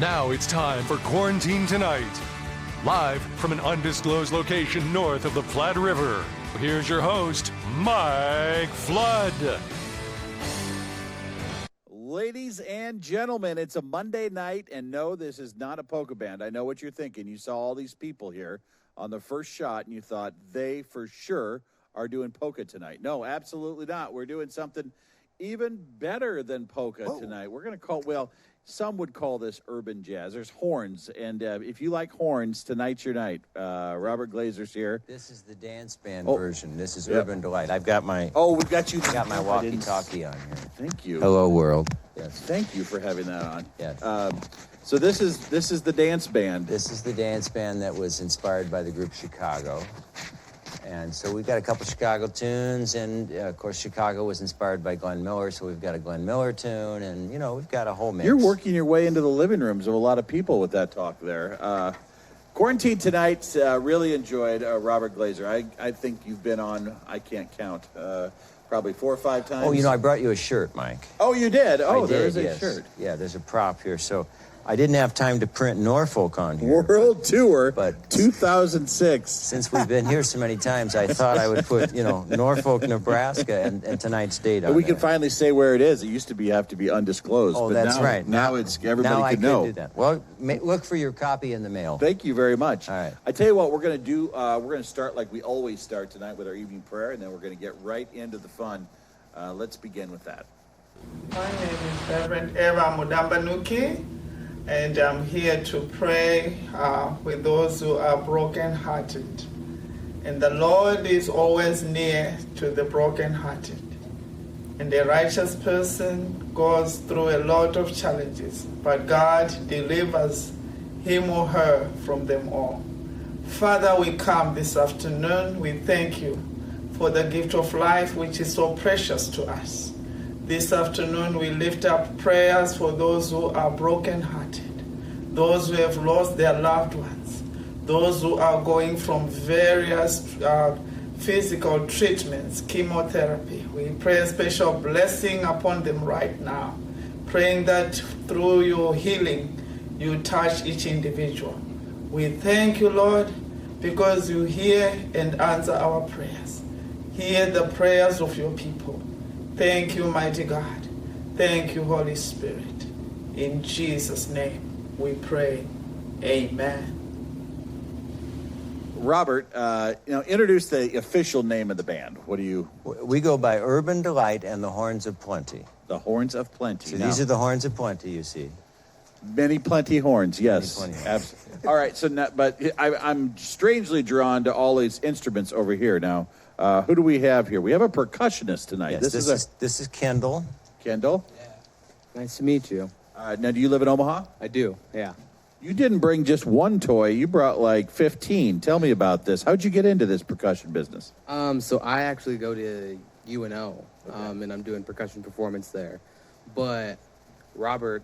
Now it's time for Quarantine Tonight. Live from an undisclosed location north of the Platte River, here's your host, Mike Flood. Ladies and gentlemen, it's a Monday night, and no, this is not a polka band. I know what you're thinking. You saw all these people here on the first shot, and you thought they for sure are doing polka tonight. No, absolutely not. We're doing something even better than polka tonight. We're going to call, well, some would call this urban jazz. There's horns, and if you like horns, tonight's your night. Robert Glaser's here. This is the dance band version. This is Urban Delight. I've got my we've got you. I got my walkie-talkie on here. Thank you. Hello, world. Yes, thank you for having that on. Yes. So this is the dance band. This is the dance band that was inspired by the group Chicago. And so we've got a couple Chicago tunes, and of course Chicago was inspired by Glenn Miller, so we've got a Glenn Miller tune, and you know, we've got a whole mix. You're working your way into the living rooms of a lot of people with that talk there. Quarantine Tonight, really enjoyed Robert Glaser. I think you've been on, I can't count, probably 4 or 5 times. Oh, you know, I brought you a shirt, Mike. Oh, you did? Oh, there's a shirt. Yeah, there's a prop here, so I didn't have time to print Norfolk on here. World Tour, but 2006. Since we've been here so many times, I thought I would put, you know, Norfolk, Nebraska, and tonight's date on we there. can finally say where it is. It used to have to be undisclosed. Oh, but that's now, right. Now it's everybody now can know. Do that. Well, look for your copy in the mail. Thank you very much. All right. I tell you what, we're going to do. We're going to start like we always start tonight with our evening prayer, and then we're going to get right into the fun. Let's begin with that. My name is Reverend Eva Mudambanuki, and I'm here to pray with those who are brokenhearted. And the Lord is always near to the brokenhearted. And a righteous person goes through a lot of challenges, but God delivers him or her from them all. Father, we come this afternoon. We thank you for the gift of life, which is so precious to us. This afternoon, we lift up prayers for those who are brokenhearted, those who have lost their loved ones, those who are going from various physical treatments, chemotherapy. We pray a special blessing upon them right now, praying that through your healing, you touch each individual. We thank you, Lord, because you hear and answer our prayers. Hear the prayers of your people. Thank you, mighty God. Thank you, Holy Spirit. In Jesus' name we pray. Amen. Robert, introduce the official name of the band. What do you... We go by Urban Delight and the Horns of Plenty. The Horns of Plenty. So these are the Horns of Plenty, you see. Many plenty horns, yes. Many plenty horns. Absolutely. All right, so now, but I'm strangely drawn to all these instruments over here now. Who do we have here? We have a percussionist tonight. Yes, this is Kendall. Kendall? Yeah. Nice to meet you. Now, do you live in Omaha? I do, yeah. You didn't bring just one toy. You brought like 15. Tell me about this. How'd you get into this percussion business? So I actually go to UNO, and I'm doing percussion performance there. But Robert,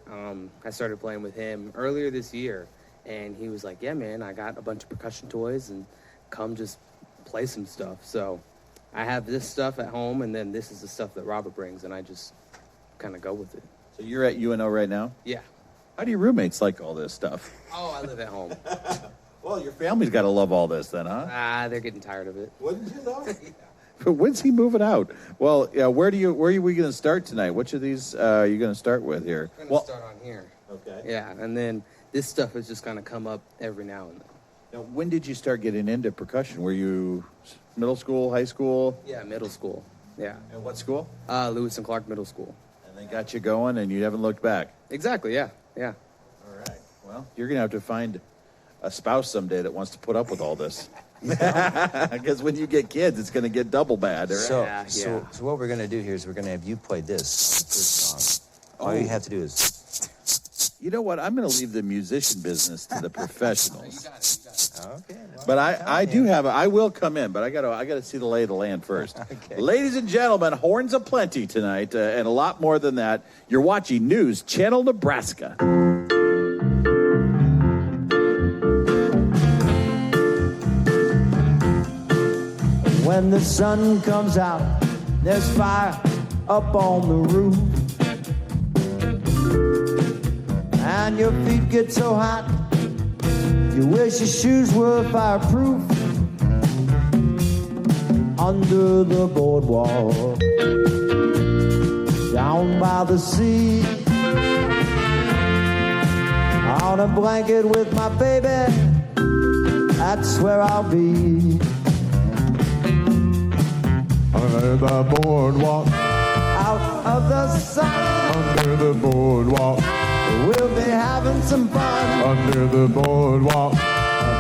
I started playing with him earlier this year, and he was like, yeah, man, I got a bunch of percussion toys, and come just play some stuff. So I have this stuff at home, and then this is the stuff that Robert brings, and I just kind of go with it. So you're at UNO right now? Yeah. How do your roommates like all this stuff? Oh, I live at home. Well, your family's got to love all this then, huh? They're getting tired of it. Wouldn't you though? But when's he moving out? Well, yeah. Where are we going to start tonight? Which of these are you going to start with here? I'm going to start on here. Okay. Yeah, and then this stuff is just going to come up every now and then. Now, when did you start getting into percussion? Were you middle school, high school? Yeah, middle school. Yeah. And what school? Lewis and Clark Middle School. And they got you going, and you haven't looked back. Exactly. Yeah. Yeah. All right. Well, you're going to have to find a spouse someday that wants to put up with all this. Because when you get kids, it's going to get double bad. Right? So what we're going to do here is we're going to have you play this song. All you have to do is... You know what? I'm going to leave the musician business to the professionals. You got it. Okay. Well, But I will come in, but I got to see the lay of the land first. Okay. Ladies and gentlemen, horns aplenty tonight, and a lot more than that. You're watching News Channel Nebraska. When the sun comes out, there's fire up on the roof. and your feet get so hot, you wish your shoes were fireproof. Under the boardwalk, down by the sea, on a blanket with my baby, that's where I'll be. Under the boardwalk, Out of the sun, under the boardwalk, we'll be having some fun. under the boardwalk,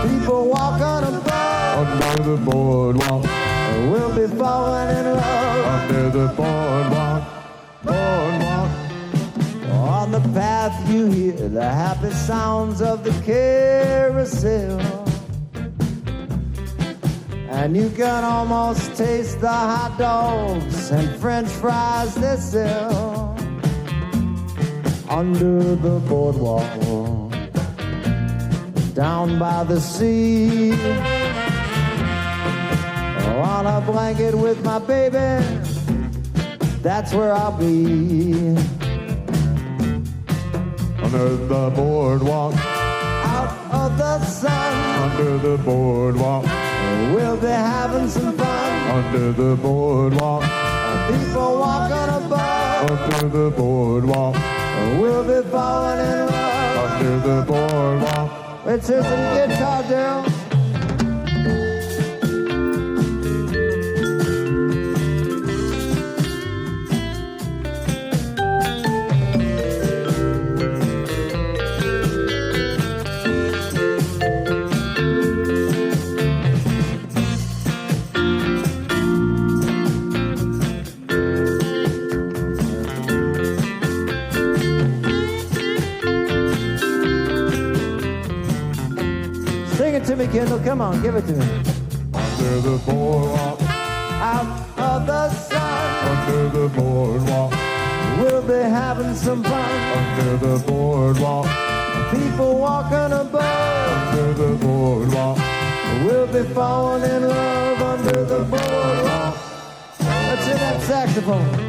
People walking above, under the boardwalk, we'll be falling in love. under the boardwalk, boardwalk. On the path you hear the happy sounds of the carousel, and you can almost taste the hot dogs and french fries they sell. Under the boardwalk, down by the sea, on a blanket with my baby, that's where I'll be. Under the boardwalk, Out of the sun, under the boardwalk, we'll be having some fun. under the boardwalk, People walking above, under the boardwalk, we'll be falling in love. under the boardwalk. Let's hear some guitar, Daryl. To me, Kendall, come on, give it to me. Under the boardwalk, Out of the sun, under the boardwalk, we'll be having some fun. under the boardwalk, People walking above, under the boardwalk, we'll be falling in love under the boardwalk. Let's hear that saxophone.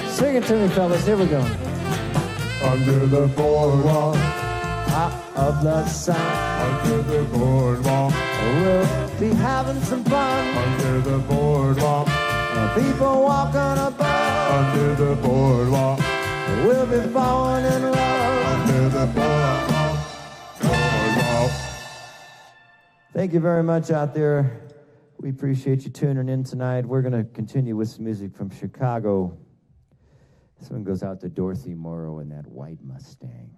Sing it to me, fellas. Here we go. under the boardwalk, Out of the sun, under the boardwalk, we'll be having some fun. under the boardwalk, People walking above, under the boardwalk, we'll be falling in love. under the boardwalk, boardwalk. Thank you very much out there. We appreciate you tuning in tonight. We're going to continue with some music from Chicago. This one goes out to Dorothy Morrow and that white Mustang.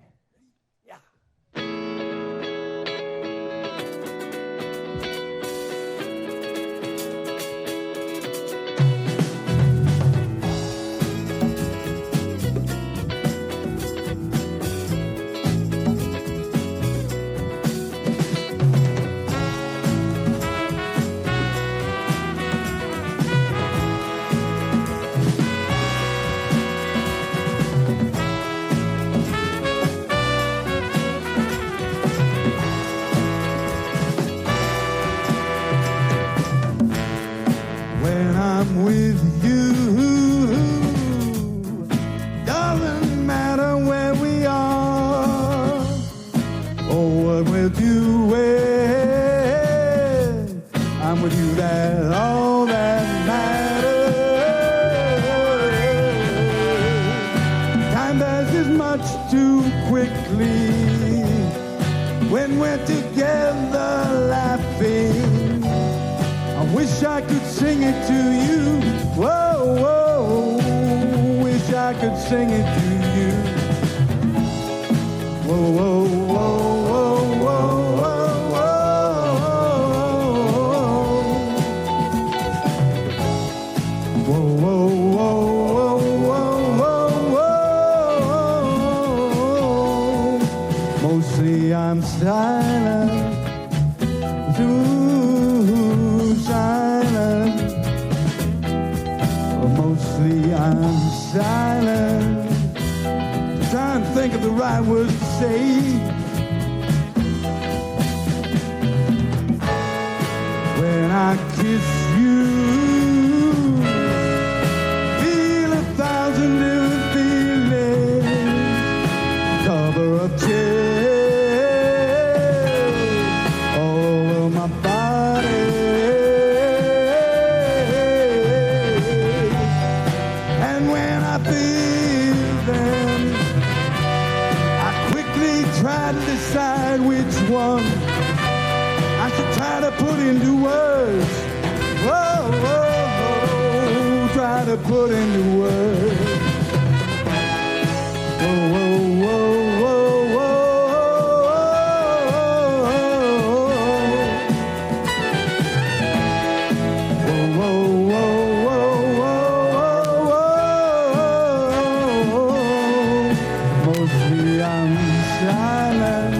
Sing it to you. Whoa, whoa, whoa, whoa, whoa, whoa, whoa, whoa, whoa, whoa, whoa, whoa, Mostly I'm silent, too silent. Mostly I'm silent, trying to think of the right words to say. When I kiss you, feel 1,000 different feelings, cover up chills all over my body. And when I feel them, I quickly try to decide which one I should try to put into words. Whoa, whoa, whoa, try to put into words. Whoa, whoa, whoa, whoa, whoa. Whoa, whoa, whoa, whoa, whoa. Mostly I'm silent.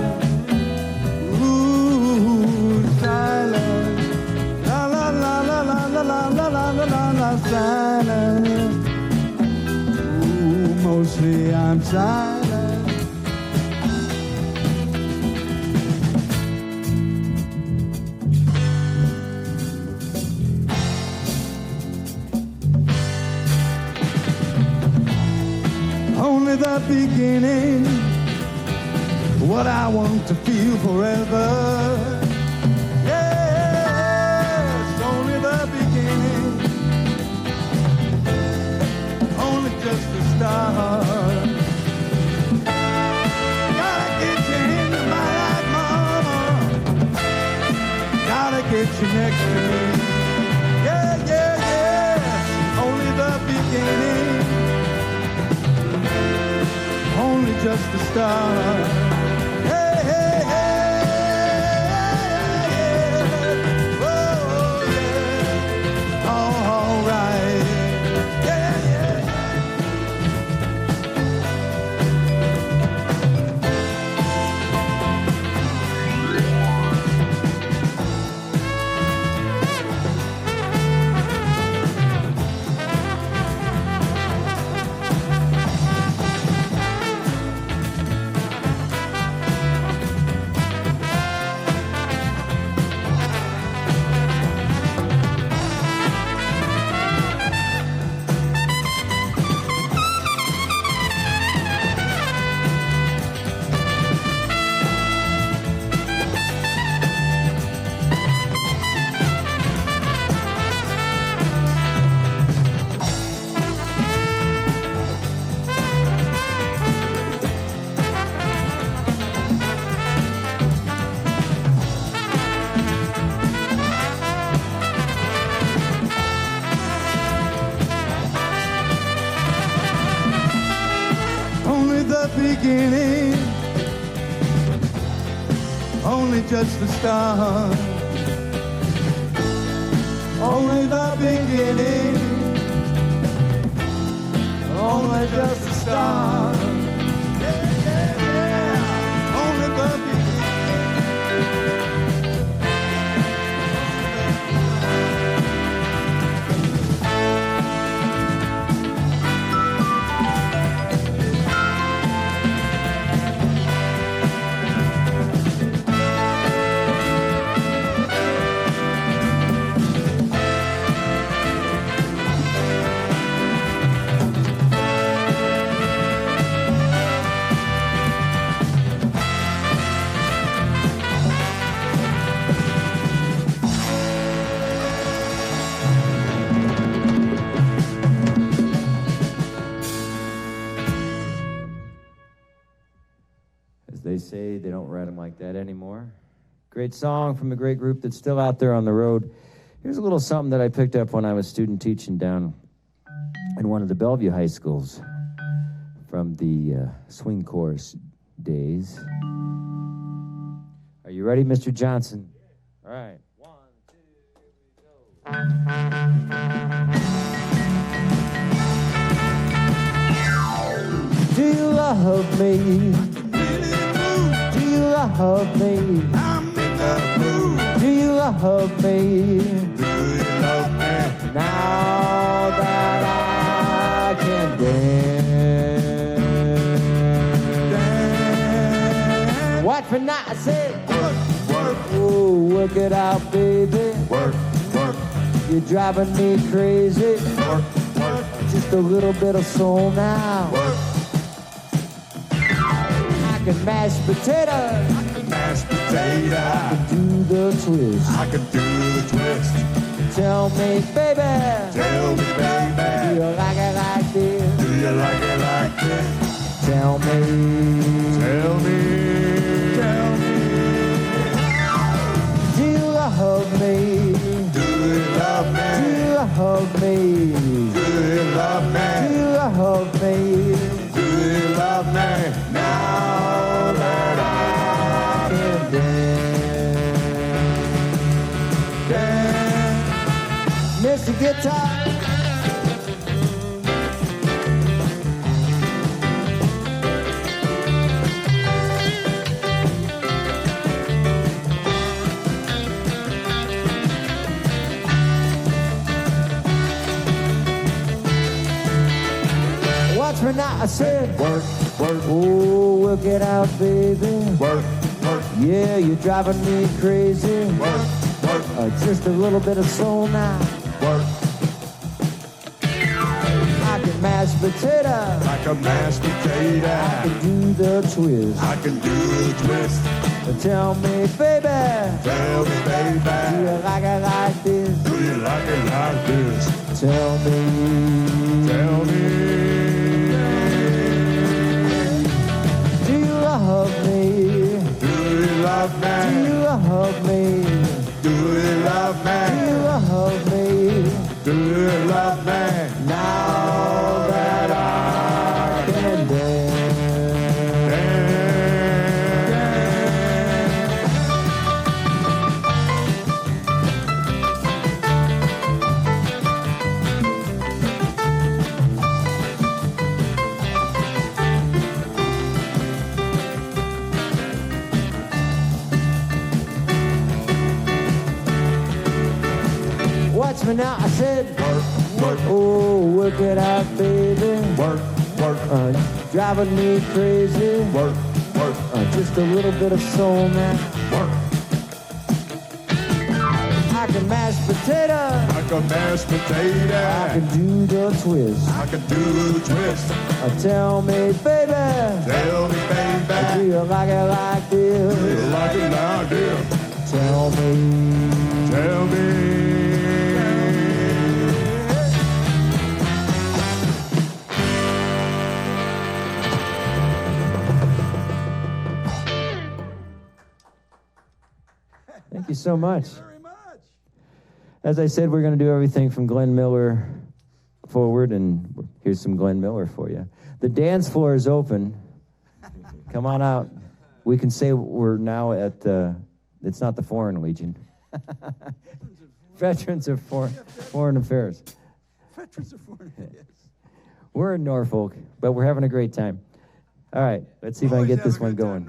Silent. Ooh, mostly I'm silent. Only the beginning, what I want to feel forever. Yes, only the beginning. Just the start. Gotta get you into my life, mama. Gotta get you next to me. Yeah, yeah, yeah. Only the beginning. Only just the start. Hey, hey, hey. Whoa, yeah. All right. Beginning, only just the start. Only the beginning, only just the start. Yeah, yeah, yeah. Only the They say they don't write them like that anymore. Great song from a great group that's still out there on the road. Here's a little something that I picked up when I was student teaching down in one of the Bellevue high schools from the swing chorus days. Are you ready, Mr. Johnson? All right. 1, 2, here we go. Do you love me? Do love me? I'm in the mood. Do you love me? Do you love me? Now that I can dance. Watch for now, I said. Work, work, Oh, work it out, baby. work, work, You're driving me crazy. work, work, Just a little bit of soul now. work. I can mash potatoes. Mashed potato. Do the twist. I can do the twist. Tell me, baby. Tell me, Do baby. you like it like this? Do you like it like this? Tell me. Tell me. Tell me. Do you love me? Do you love Do me? you love me? Do you love Do me? you love me? Do you love me? Now that I Can dance. Mr. Guitar. Watch me now, I said. work, work, Oh, work it out, baby. work, work, Yeah, you're driving me crazy. work, work, Just a little bit of soul now. work. I can mash potato. Like a mashed I potato. can do the twist. I can do the twist. Tell me, baby, Tell me, do you baby. like it like this? Do you like it like this? Tell me. Tell me. Do you love me? Do you love Do me? you love me? Do you love Do you me? love me? Do you love me? Now that I can dance. Watch me now, I said. Work, work, Oh, work it out, baby. work, work, Driving me crazy. work, work, Just a little bit of soul now. work. I can mash potato. Like a mashed I potato. can do the twist. I can do the twist. Tell me, baby, Tell me, do baby. you like it like Do this? you like it like this? Tell me. Tell me. Thank you so much. As I said, we're going to do everything from Glenn Miller forward, and here's some Glenn Miller for you. The dance floor is open. Come on out. We can say we're now at, it's not the Foreign Legion. Veterans of Foreign Affairs. Veterans of Foreign Affairs. We're in Norfolk, but we're having a great time. All right, let's see if I can get this one going.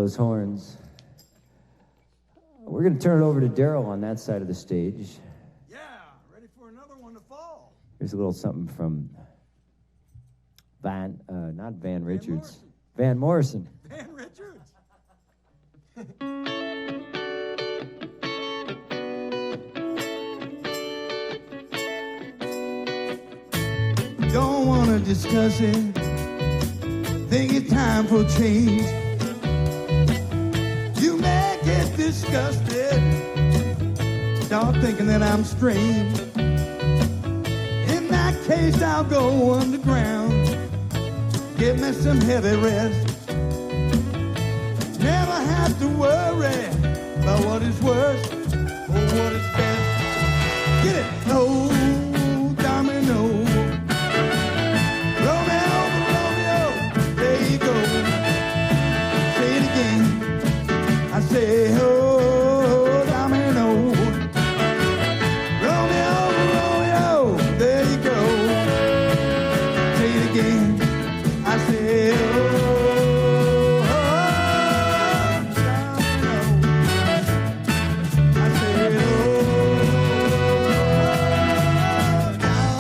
those horns. We're going to turn it over to Daryl on that side of the stage. Yeah, ready for another one to fall. Here's a little something from not Van Richards. Van Morrison. Van Richards. Don't want to discuss it. Think it's time for change. You may get disgusted. Start thinking that I'm strange. In that case, I'll go underground. Give me some heavy rest. Never have to worry about what is worse or what is best. Get it? No, domino. Romeo, Romeo, there you go. Say it again. I say, oh, domino. Romeo, Romeo, there you go. Say it again. I say, oh, domino. I say, oh, domino.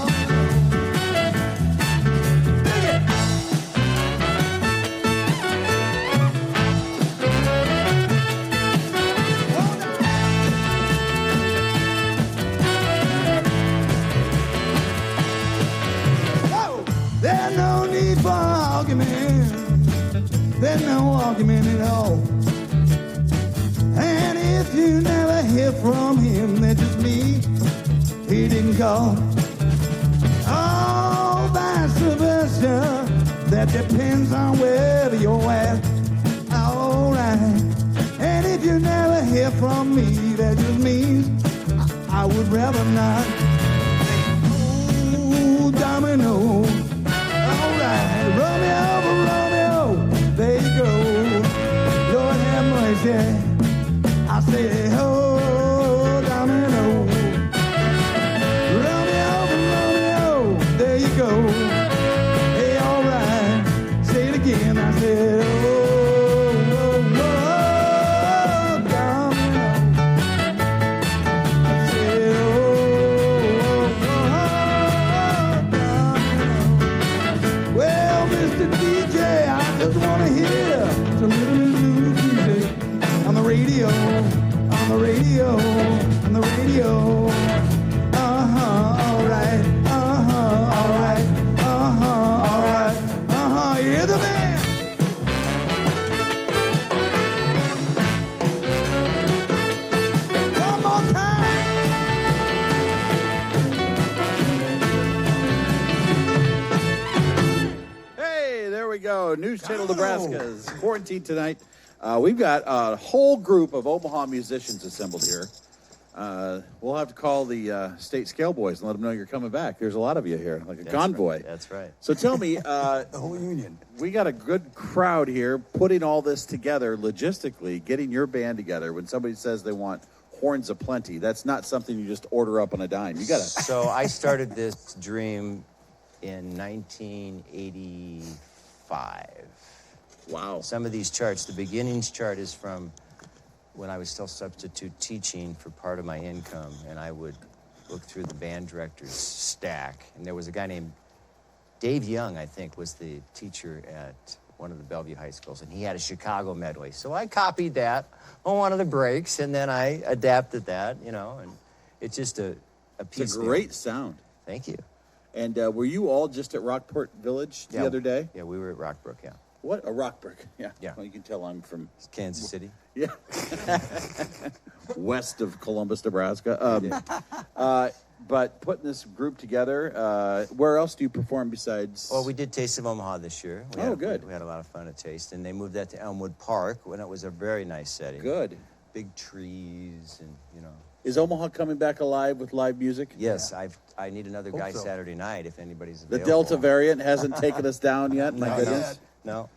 Dig it. Whoa! There's no need for argument. There's no argument at all. And if you never hear from him, that just means he didn't call. Oh, vice versa. That depends on where you're at. All right. And if you never hear from me, that just means I would rather not. Oh, domino. All right, Romeo, Romeo, there you go. Lord have mercy. I say, oh, domino. Romeo, Romeo, there you go. Hey, all right, say it again. I said, oh, oh, oh, domino. I said, oh, oh, domino. Well, Mr. DJ, I just want to hear some little music on the radio, on the radio, on the radio. All right, all right, all right, hear the man. One more time. Hey, there we go. News Channel Nebraska is quarantined tonight. We've got a whole group of Omaha musicians assembled here. We'll have to call the state scale boys and let them know you're coming back. There's a lot of you here, like a convoy. Right. That's right. So tell me, The whole union. we got a good crowd here putting all this together logistically, getting your band together. When somebody says they want horns aplenty, that's not something you just order up on a dime. You got to. So I started this dream in 1985. Wow. Some of these charts, the beginnings chart is from when I was still substitute teaching for part of my income, and I would look through the band director's stack, and there was a guy named Dave Young, I think, was the teacher at one of the Bellevue high schools, and he had a Chicago medley. So I copied that on one of the breaks, and then I adapted that, you know, and it's just a piece. It's a great sound. Thank you. And were you all just at Rockport Village the other day? Yeah, we were at Rockbrook, yeah. What? A Rockbrook. Yeah. Yeah. Well, you can tell I'm from Kansas City. Yeah. west of Columbus, Nebraska. But putting this group together, where else do you perform besides? Well, we did Taste of Omaha this year. Good. We had a lot of fun at Taste, and they moved that to Elmwood Park when it was a very nice setting. Good. Big trees, and you know. Is Omaha coming back alive with live music? Yes, I need another guy so. Saturday night if anybody's The available. Delta variant hasn't taken us down yet. My No, goodness. no.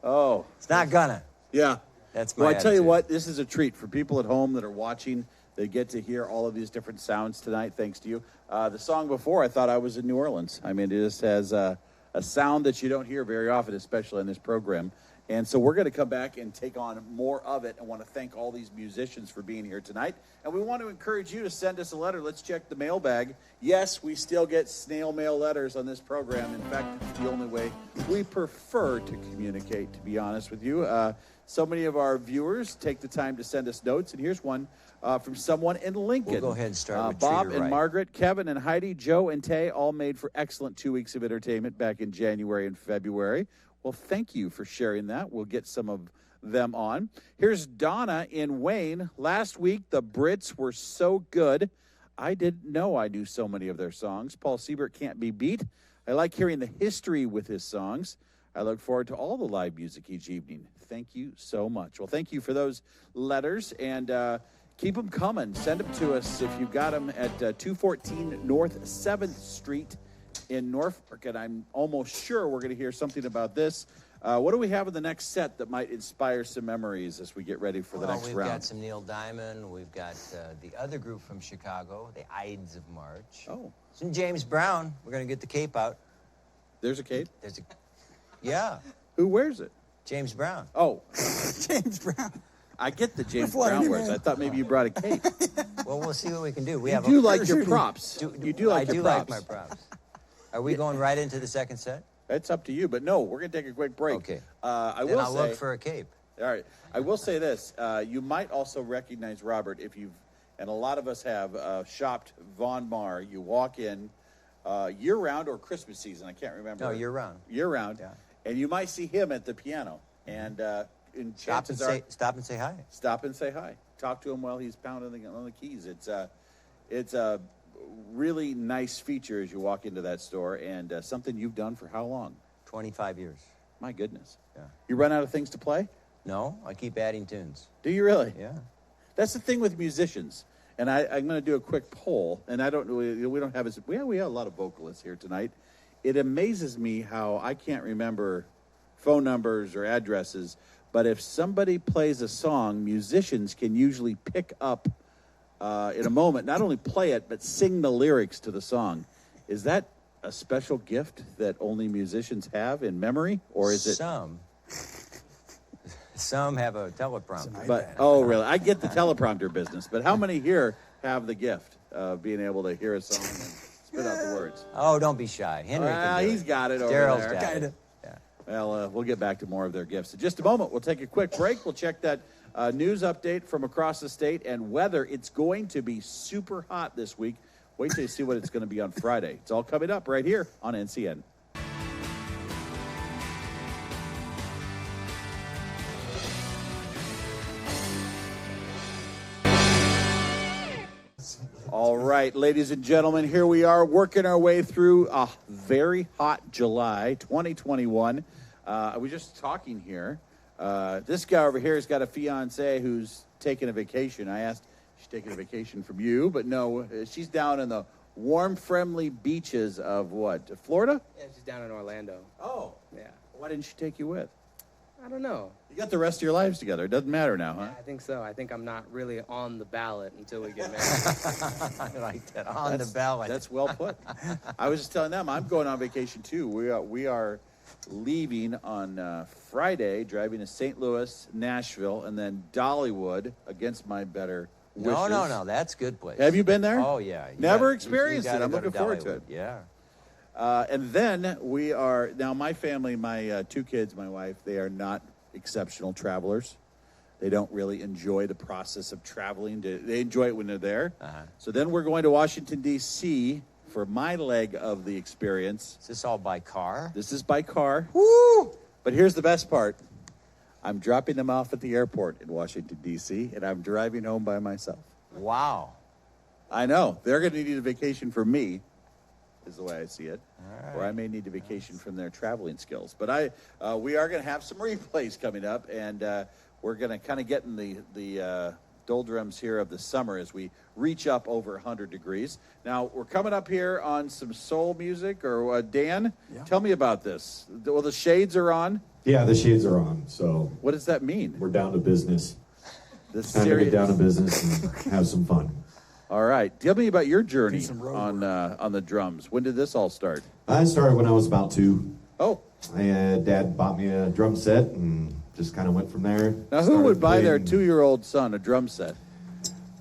Oh, It's not gonna. yeah. That's my Well, I tell you attitude. what, this is a treat for people at home that are watching. They get to hear all of these different sounds tonight, thanks to you. The song before, I thought I was in New Orleans. I mean, it just has a sound that you don't hear very often, especially in this program. And so we're going to come back and take on more of it. I want to thank all these musicians for being here tonight. And we want to encourage you to send us a letter. Let's check the mailbag. Yes, we still get snail mail letters on this program. In fact, it's the only way we prefer to communicate, to be honest with you. So many of our viewers take the time to send us notes. And here's one from someone in Lincoln. We'll go ahead and start with Bob Treater and Wright. Margaret, Kevin and Heidi, Joe and Tay all made for excellent 2 weeks of entertainment back in January and February. Well, thank you for sharing that. We'll get some of them on. Here's Donna in Wayne. Last week, the Brits were so good. I didn't know I knew so many of their songs. Paul Siebert can't be beat. I like hearing the history with his songs. I look forward to all the live music each evening. Thank you so much. Well, thank you for those letters, and keep them coming. Send them to us if you've got them at 214 North 7th Street in Norfolk, and I'm almost sure we're going to hear something about this. What do we have in the next set that might inspire some memories as we get ready for the next round? We've got some Neil Diamond. We've got the other group from Chicago, the Ides of March. Oh. Some James Brown. We're going to get the cape out. There's a cape? Yeah. Who wears it? James Brown. Oh. James Brown. I get the James Brown wears. I thought maybe you brought a cape. Well, we'll see what we can do. You do like your props. You do like your props. I do like my props. Are we going right into the second set? It's up to you, but no, we're going to take a quick break. Okay. I'll look for a cape. All right. I will say this. You might also recognize Robert if you've, and a lot of us have, shopped Von Mar. You walk in year-round or Christmas season. I can't remember. No, year-round. Year-round. Yeah. And you might see him at the piano. And stop and say hi. Stop and say hi. Talk to him while he's pounding on the keys. It's a really nice feature as you walk into that store, and something you've done for how long? 25 years. My goodness. Yeah. You run out of things to play? No, I keep adding tunes. Do you really? Yeah. That's the thing with musicians. And I'm going to do a quick poll, and I don't know, we don't have we have a lot of vocalists here tonight. It amazes me how I can't remember phone numbers or addresses, but if somebody plays a song, musicians can usually pick up in a moment, not only play it, but sing the lyrics to the song. Is that a special gift that only musicians have in memory, or is it? Some have a teleprompter. But oh, really? I get the teleprompter business, but how many here have the gift of being able to hear a song and spit out the words? Oh, don't be shy. Henry can do he's it. got it over Daryl's there. got it. Yeah. Well, we'll get back to more of their gifts in just a moment. We'll take a quick break. We'll check that news update from across the state and weather. It's going to be super hot this week. Wait till you see what it's going to be on Friday. It's all coming up right here on NCN. All right, ladies and gentlemen, here we are working our way through a very hot July 2021. I was just talking here. This guy over here has got a fiance who's taking a vacation. I asked, she's taking a vacation from you, but no, she's down in the warm, friendly beaches of what, Florida? Yeah, she's down in Orlando. Oh. Yeah. Why didn't she take you with? I don't know. You got the rest of your lives together. It doesn't matter now, huh? Yeah, I think so. I think I'm not really on the ballot until we get married. I like that. On the ballot. That's well put. I was just telling them I'm going on vacation too. We are leaving on Friday, driving to St. Louis, Nashville, and then Dollywood against my better wishes. No. That's a good place. Have you been there? Oh, yeah. Never experienced it. gotta I'm go to looking forward to it. Yeah. And then we are, now my family, my two kids, my wife, they are not exceptional travelers. They don't really enjoy the process of traveling. They enjoy it when they're there. Uh-huh. So then we're going to Washington, D.C. for my leg of the experience. Is this all by car? This is by car. Woo! But here's the best part. I'm dropping them off at the airport in Washington, D.C., and I'm driving home by myself. Wow. I know. They're going to need a vacation from me, is the way I see it. All Or I may need a vacation from their traveling skills. But we are going to have some replays coming up, and we're going to kind of get in the doldrums here of the summer as we reach up over 100 degrees. Now, we're coming up here on some soul music, or Dan, tell me about this. Well, the shades are on. Yeah, the shades are on, so What does that mean? we're down to business. This Time to serious. get down to business and have some fun. All right. Tell me about your journey on the drums. When did this all start? I started when I was about 2. Oh, Dad bought me a drum set, and just kind of went from there. Now, who would buy their playing. 2-year-old son a drum set?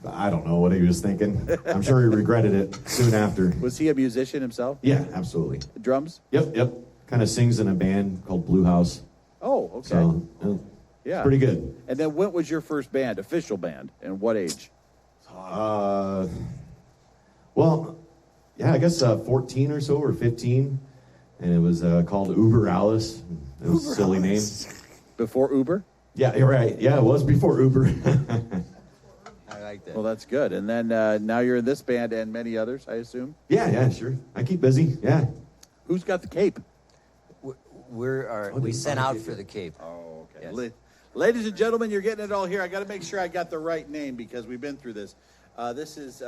I don't know what he was thinking. I'm sure he regretted it soon after. Was he a musician himself? Yeah, absolutely. Drums? Yep. Kind of sings in a band called Blue House. Oh, okay. So, yeah. pretty good. And then what was your first band, official band, and what age? Well, yeah, I guess 14 or so, or 15. And it was called Uber Alice. It was a silly name. Before Uber? Yeah, you're right. Yeah, it was before Uber. I like that. Well, that's good. And then now you're in this band and many others, I assume? yeah, sure. I keep busy, yeah. Who's got the cape? We sent out for the Cape. Oh, okay. Yes. Ladies and gentlemen, you're getting it all here. I got to make sure I got the right name because we've been through this. This is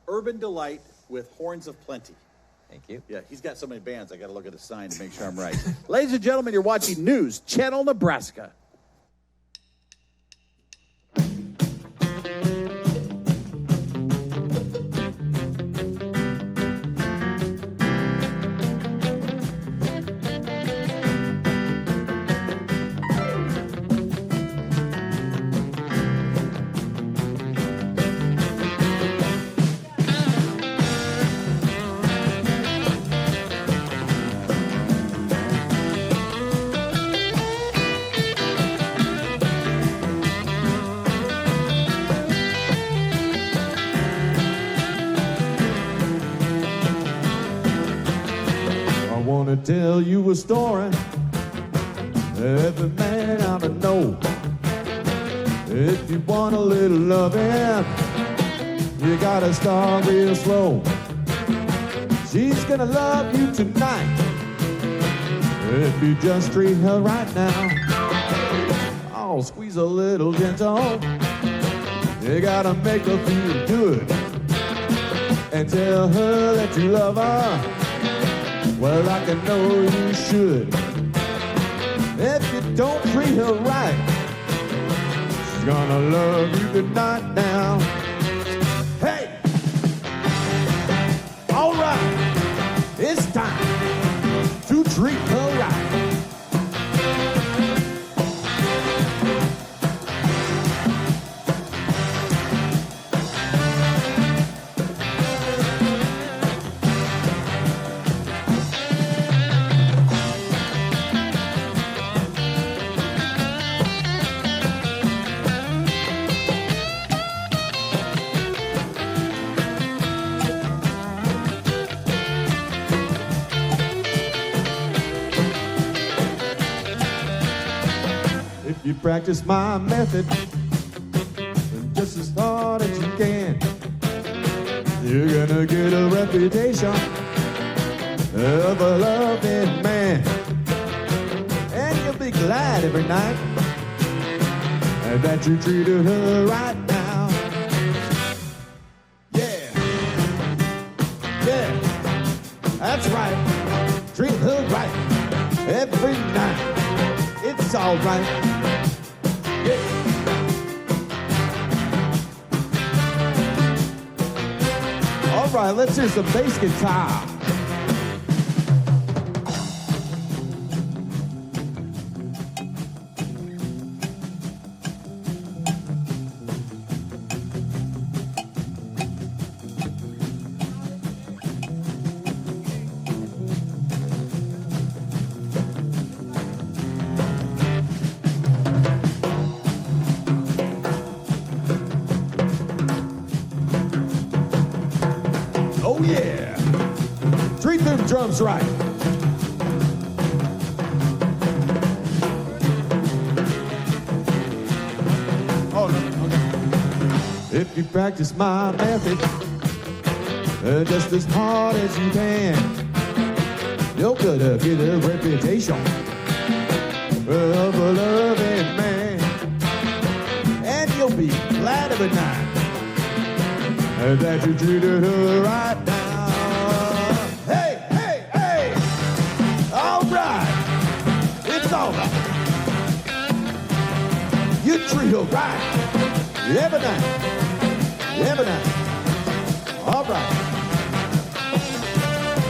Urban Delight with Horns of Plenty. Thank you. Yeah, he's got so many bands. I got to look at the sign to make sure I'm right. Ladies and gentlemen, you're watching News Channel Nebraska. I wanna tell you a story. Every man ought to know. If you want a little loving, you gotta start real slow. She's gonna love you tonight if you just treat her right now. Oh, squeeze a little gentle. You gotta make her feel good and tell her that you love her. Well, I can know you should. If you don't treat her right, she's gonna love you good night now. Hey! All right, it's time to treat her right. If you practice my method just as hard as you can, you're gonna get a reputation of a loving man. And you'll be glad every night that you treated her right now. Yeah, that's right. Treat her right every night. It's all right. Yeah. All right, let's hear some bass guitar. Oh yeah, treat them drums right. Oh no, okay. If you practice my method just as hard as you can, you're gonna get a reputation of a loving man, and you'll be glad every night that you treated her right now. Hey, hey, hey! All right, it's all right. You treat her right every night, every night. All right,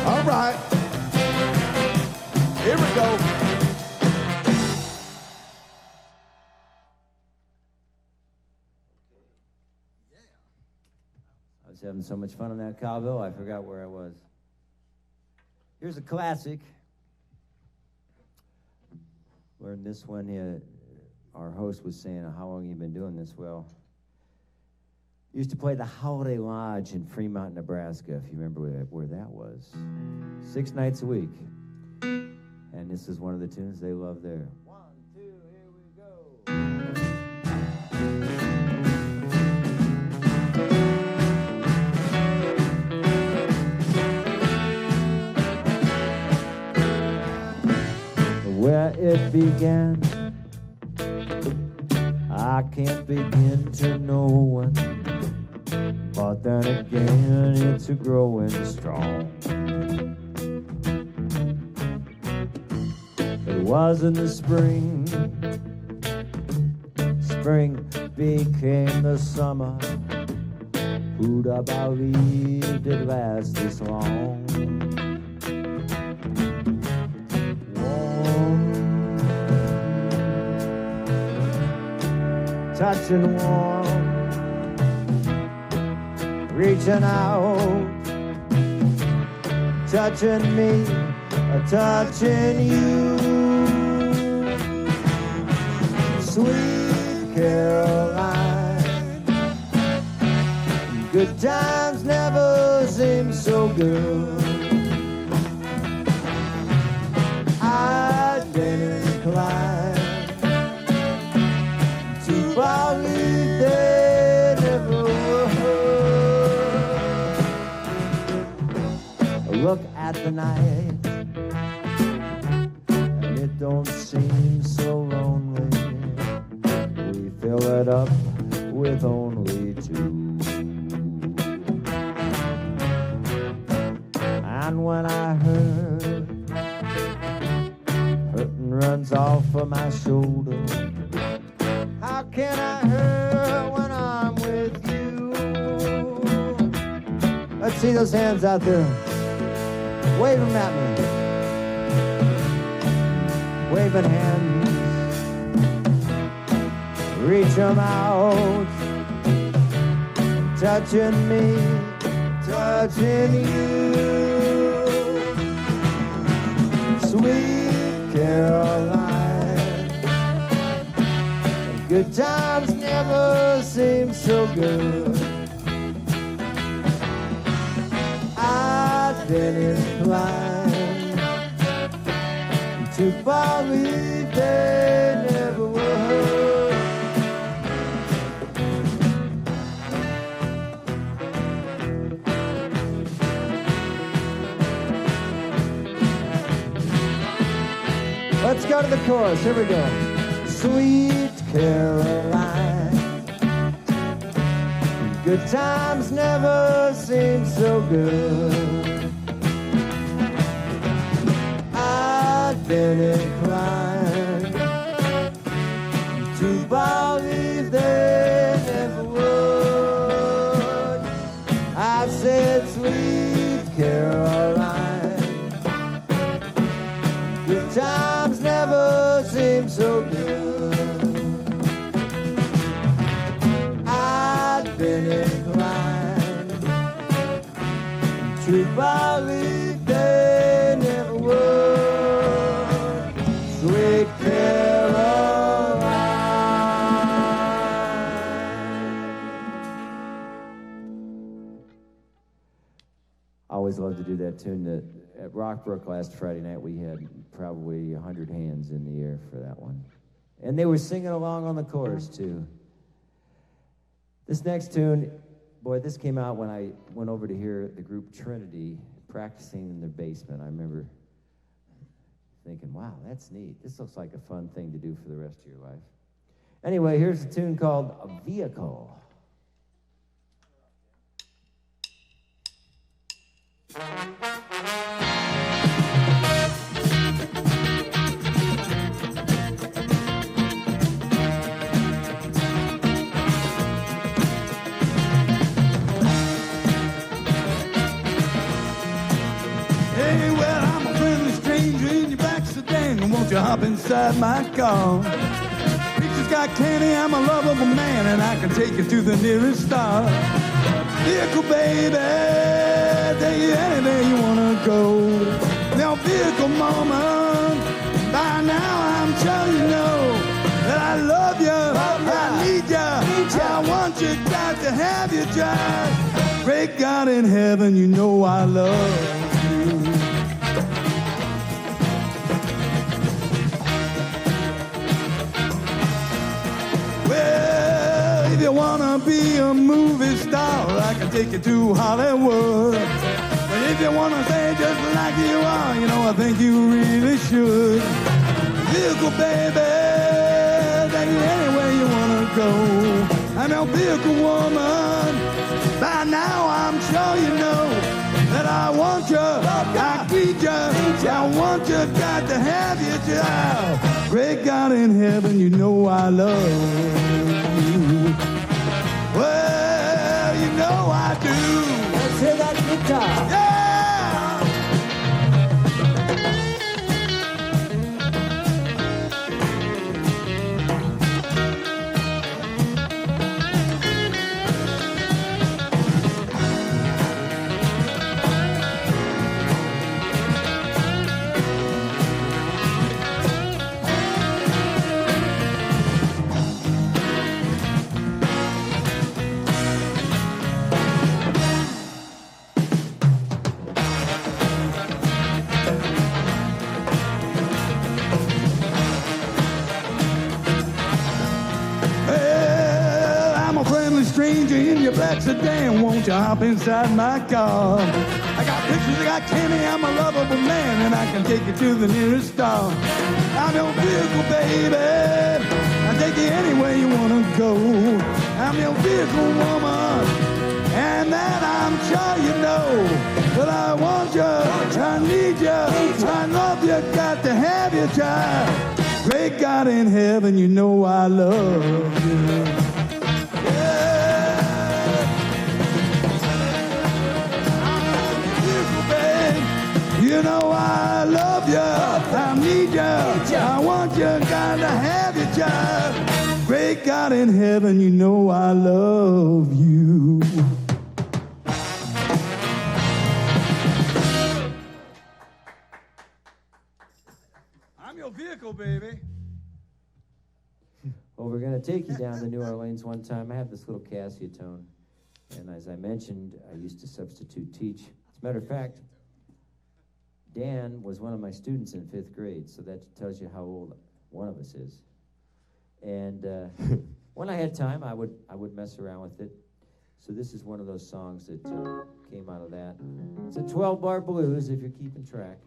all right. Here we go. was having so much fun on that cowbell, I forgot where I was. Here's a classic. Learned this one. Our host was saying, how long have you been doing this? Well, used to play the Holiday Lodge in Fremont, Nebraska, if you remember where that was. 6 nights a week. And this is one of the tunes they love there. 1, 2, here we go. Where it began, I can't begin to know when, but then again it's a growing strong. It was in the spring, spring became the summer. Who'd have believed it lasts this long? Touching warm, reaching out, touching me, touching you. Sweet Caroline, good times never seem so good. I've been inclined to believe they never would. Look at the night, and it don't seem so lonely. We fill it up with only 2. And when I hurt, hurting runs off of my shoulder. How can I hurt when I'm with you? Let's see those hands out there. Wave them at me. Waving hands. Reach them out. Touching me, touching you. Sweet Caroline, good times never seem so good. I've been inclined to believe they never would. Let's go to the chorus. Here we go. Sweet Caroline, good times never seem so good. I've been inclined to believe they never would. I said, sweet Caroline, good times never seem so good. Been inclined to believe they never would. Sweet Caroline. I always love to do that tune. At Rockbrook last Friday night, we had probably 100 hands in the air for that one. And they were singing along on the chorus, too. This next tune, boy, this came out when I went over to hear the group Trinity practicing in their basement. I remember thinking, wow, that's neat. This looks like a fun thing to do for the rest of your life. Anyway, here's a tune called A Vehicle. Won't you hop inside my car? Picture's got candy, I'm a lovable man, and I can take you to the nearest star. vehicle, baby. Take you anywhere you wanna go. Now, vehicle, mama, by now I'm sure you know that I love you, I need you, I want you, got to have you, child. Great God in heaven, you know I love you. Well, if you wanna be a movie star, I can take you to Hollywood. But if you wanna say just like you are, you know I think you really should. Vehicle, baby, take you anywhere you wanna go. I'm your vehicle woman. By now I'm sure you know that I want you, I need you, I want you, got to have you, child. Great God in heaven, you know I love you. Well, you know I do. Let's hear that guitar. Yeah! Stranger in your black sedan, won't you hop inside my car? I got pictures, I got candy, I'm a lovable man, and I can take you to the nearest star. I'm your vehicle, baby, I take you anywhere you wanna go. I'm your vehicle woman, and that I'm sure you know. But I want you, I need you, I love you, got to have you, child. Great God in heaven, you know I love you. You know I love you, I need you, I want you, gotta have you, child. Great God in heaven, you know I love you. I'm your vehicle, baby. Well, we're going to take you down to New Orleans one time. I have this little Cassia tone. And as I mentioned, I used to substitute teach. As a matter of fact, Dan was one of my students in 5th grade, so that tells you how old one of us is. And when I had time, I would mess around with it. So this is one of those songs that came out of that. It's a 12-bar blues, if you're keeping track.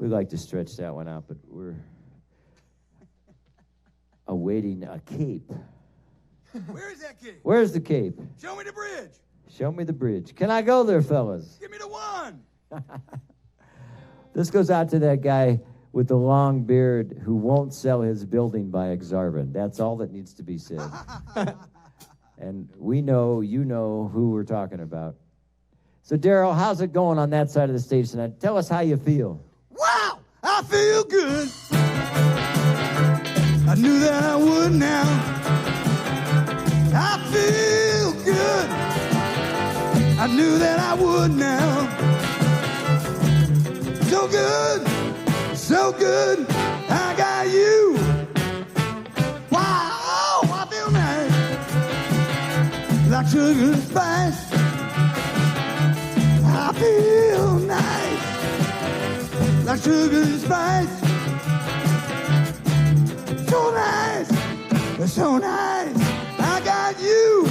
We like to stretch that one out, but we're awaiting a cape. Where is that kid? Where's the cape? Show me the bridge. Show me the bridge. Can I go there, fellas? Give me the one. This goes out to that guy with the long beard who won't sell his building by exorbitant. That's all that needs to be said. And we know, you know who we're talking about. So, Daryl, how's it going on that side of the stage tonight? Tell us how you feel. Wow, I feel good. I knew that I would now. I feel good. I knew that I would now. So good, so good, I got you. Wow, I feel nice, like sugar and spice. I feel nice, like sugar and spice. So nice, so nice, I got you.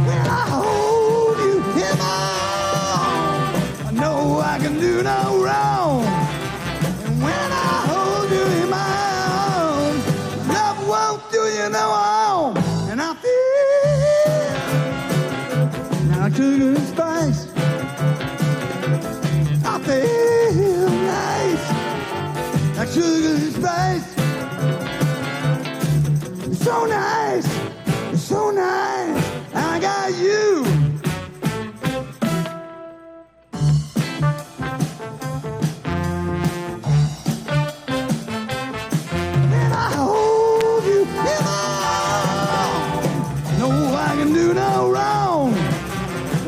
When I hold you in my arms, I know I can do no wrong. And when I hold you in my arms, love won't do you no harm. And I feel like sugar and spice. I feel nice, like sugar and spice. So nice, so nice, I got you. When I hold you in my arms, no, I can do no wrong.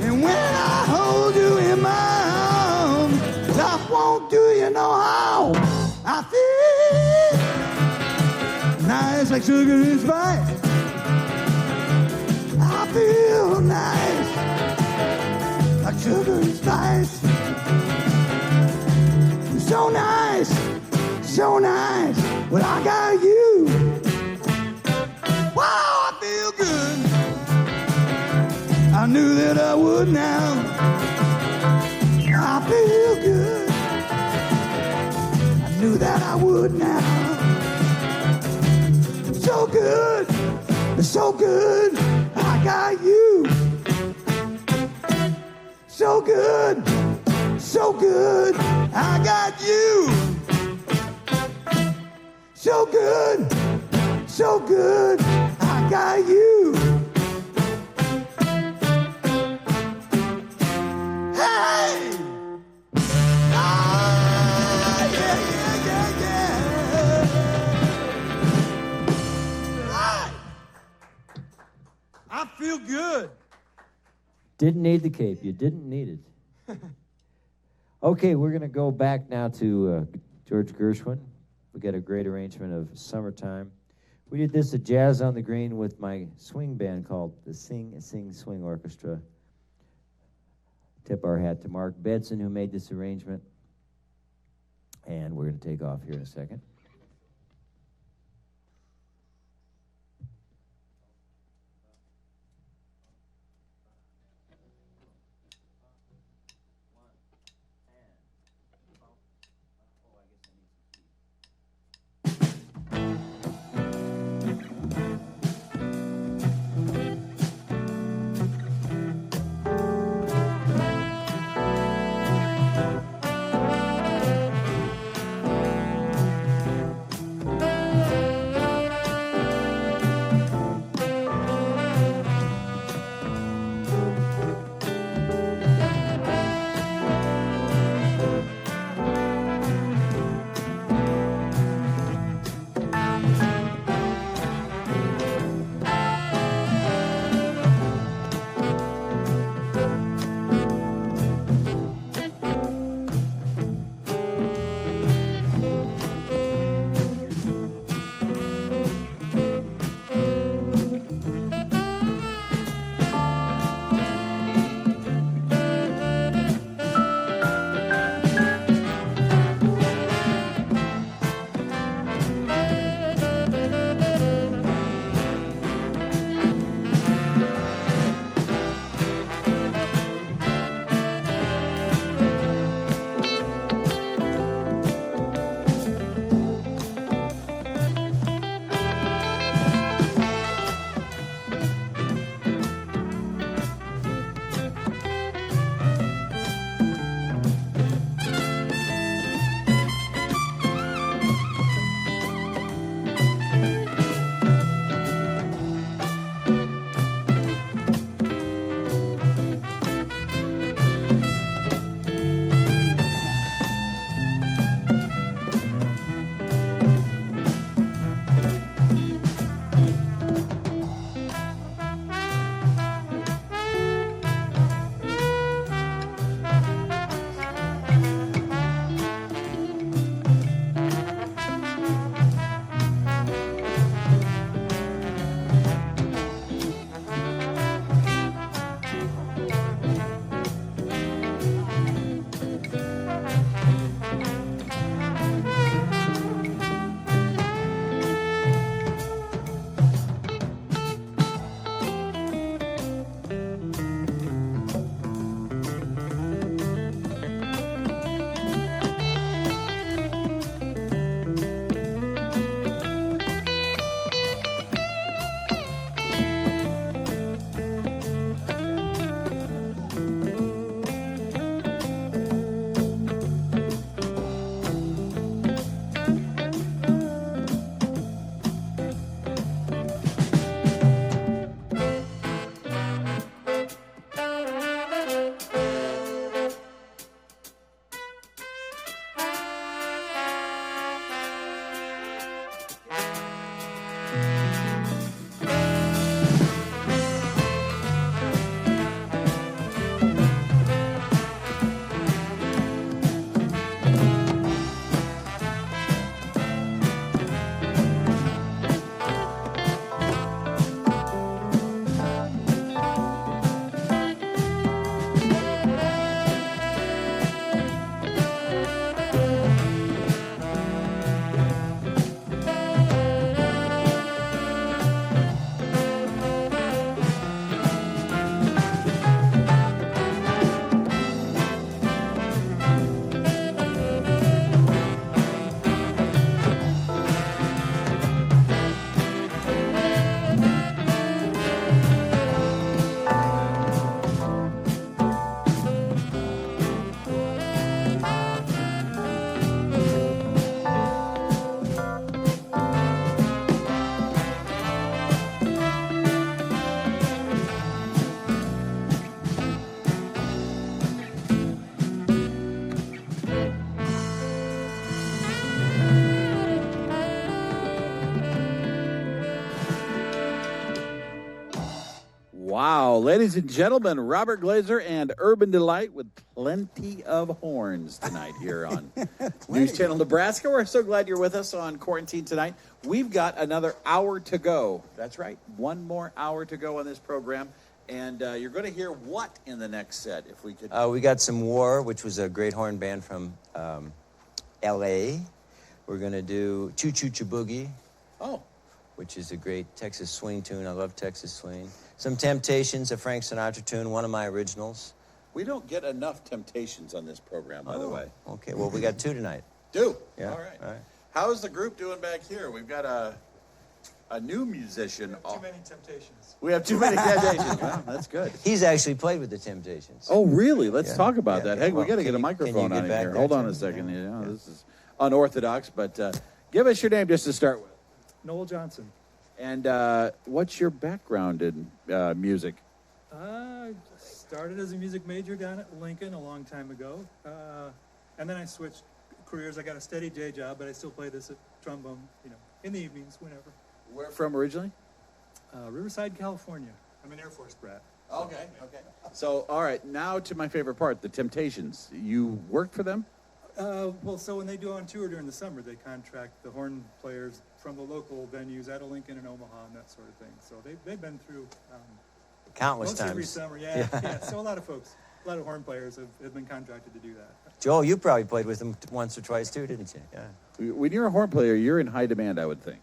And when I hold you in my arms, love won't do you no harm. I feel nice like sugar and spice. I feel nice like sugar and spice. So nice, so nice. Well, I got you. Wow, I feel good. I knew that I would now. I feel good. I knew that I would now. So good, so good, I got you. So good, so good, I got you. So good, so good, I got you. Hey! Ah, yeah, yeah, yeah, yeah. Right. I feel good. Didn't need the cape. You didn't need it. Okay, we're going to go back now to George Gershwin. We got a great arrangement of Summertime. We did this at Jazz on the Green with my swing band called the Sing Sing Swing Orchestra. Tip our hat to Mark Bedson, who made this arrangement. And we're going to take off here in a second. Wow. Ladies and gentlemen, Robert Glaser and Urban Delight with plenty of horns tonight here on News Channel Nebraska. We're so glad you're with us on Quarantine Tonight. We've got another hour to go. That's right. One more hour to go on this program. And you're going to hear what in the next set, if we could? We got some War, which was a great horn band from L.A. We're going to do Choo Choo Choo Boogie. Oh. Which is a great Texas swing tune. I love Texas swing. Some Temptations, a Frank Sinatra tune, one of my originals. We don't get enough Temptations on this program, by the way. Okay, well, we got 2 tonight. 2? Yeah. All right. How's the group doing back here? We've got a new musician. Too many Temptations. We have too many Temptations. Wow, that's good. He's actually played with the Temptations. Oh, really? Let's talk about that. Hey, well, we got to get a microphone on here. Hold on a second. This is unorthodox, but give us your name just to start with. Noel Johnson. And what's your background in music? Started as a music major down at Lincoln a long time ago. And then I switched careers. I got a steady day job, but I still play this at trombone, in the evenings, whenever. Where from originally? Riverside, California. I'm an Air Force brat. Okay. So, all right, now to my favorite part, the Temptations. You work for them? So when they do on tour during the summer, they contract the horn players from the local venues out of Lincoln and Omaha and that sort of thing. So they've been through countless most times. Every summer, yeah. So a lot of horn players have been contracted to do that. Joel, you probably played with them once or twice too, didn't you? Yeah. When you're a horn player, you're in high demand, I would think.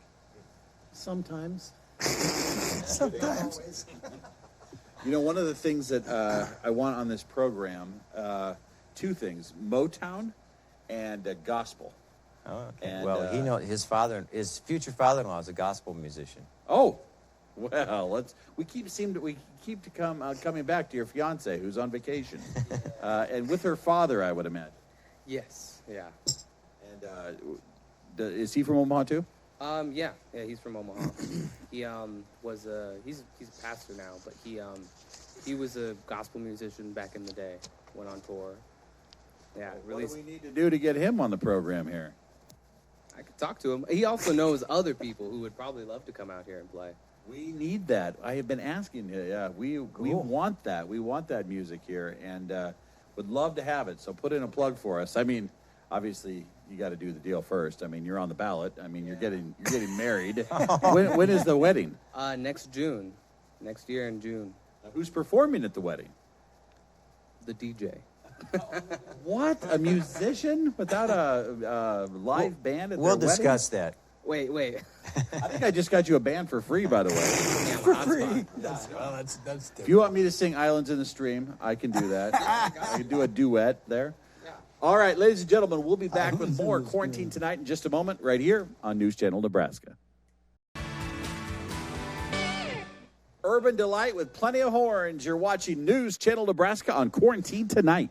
Sometimes. Sometimes. One of the things that I want on this program, 2 things: Motown and gospel. Oh, okay. And, well, his future father-in-law is a gospel musician. Oh, well, we keep coming back to your fiance who's on vacation, and with her father, I would imagine. Yes. Yeah. And is he from Omaha too? Yeah, he's from Omaha. He he's a pastor now, but he was a gospel musician back in the day. Went on tour. Yeah, really. What do we need to do to get him on the program here? I could talk to him. He also knows other people who would probably love to come out here and play. We need that. I have been asking. We want that. We want that music here, and would love to have it. So put in a plug for us. I mean, obviously you got to do the deal first. I mean, you're on the ballot. I mean, you're getting married. When is the wedding? Next June. Next year in June. Now, who's performing at the wedding? The DJ. What? A musician without a live band at their We'll wedding? discuss that. Wait. I think I just got you a band for free, by the way. For free. That's If you want me to sing Islands in the Stream, I can do that. I can do a duet there. Yeah. All right, ladies and gentlemen, we'll be back with more Quarantine Tonight in just a moment right here on News Channel Nebraska. Urban Delight with plenty of horns. You're watching News Channel Nebraska on Quarantine Tonight.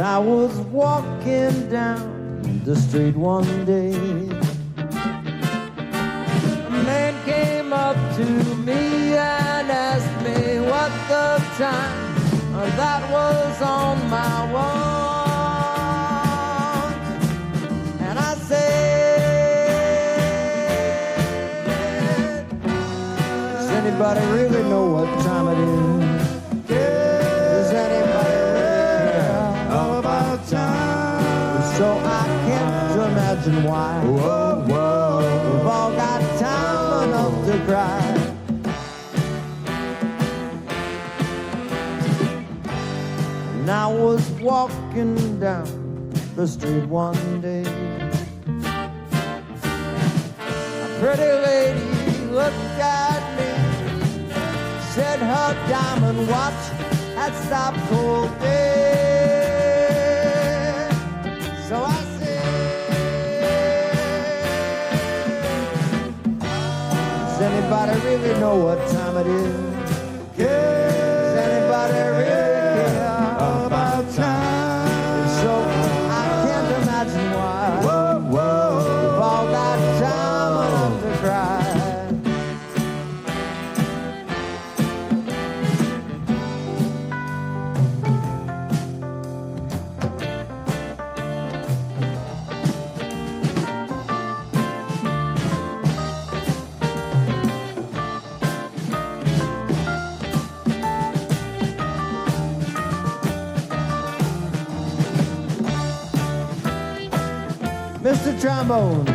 I was walking down the street one day. A man came up to me and asked me what the time that was on my watch. And I said, does anybody really know what time it is? Does anybody about time? So I can't imagine why. Whoa, whoa. We've all got time enough to cry. And I was walking down the street one day. Pretty lady looked at me, said her diamond watch had stopped cold dead. So I does anybody really know what time it is? Does anybody really care about time? So I can't imagine why we've all got time enough to cry. Mr. Trombone.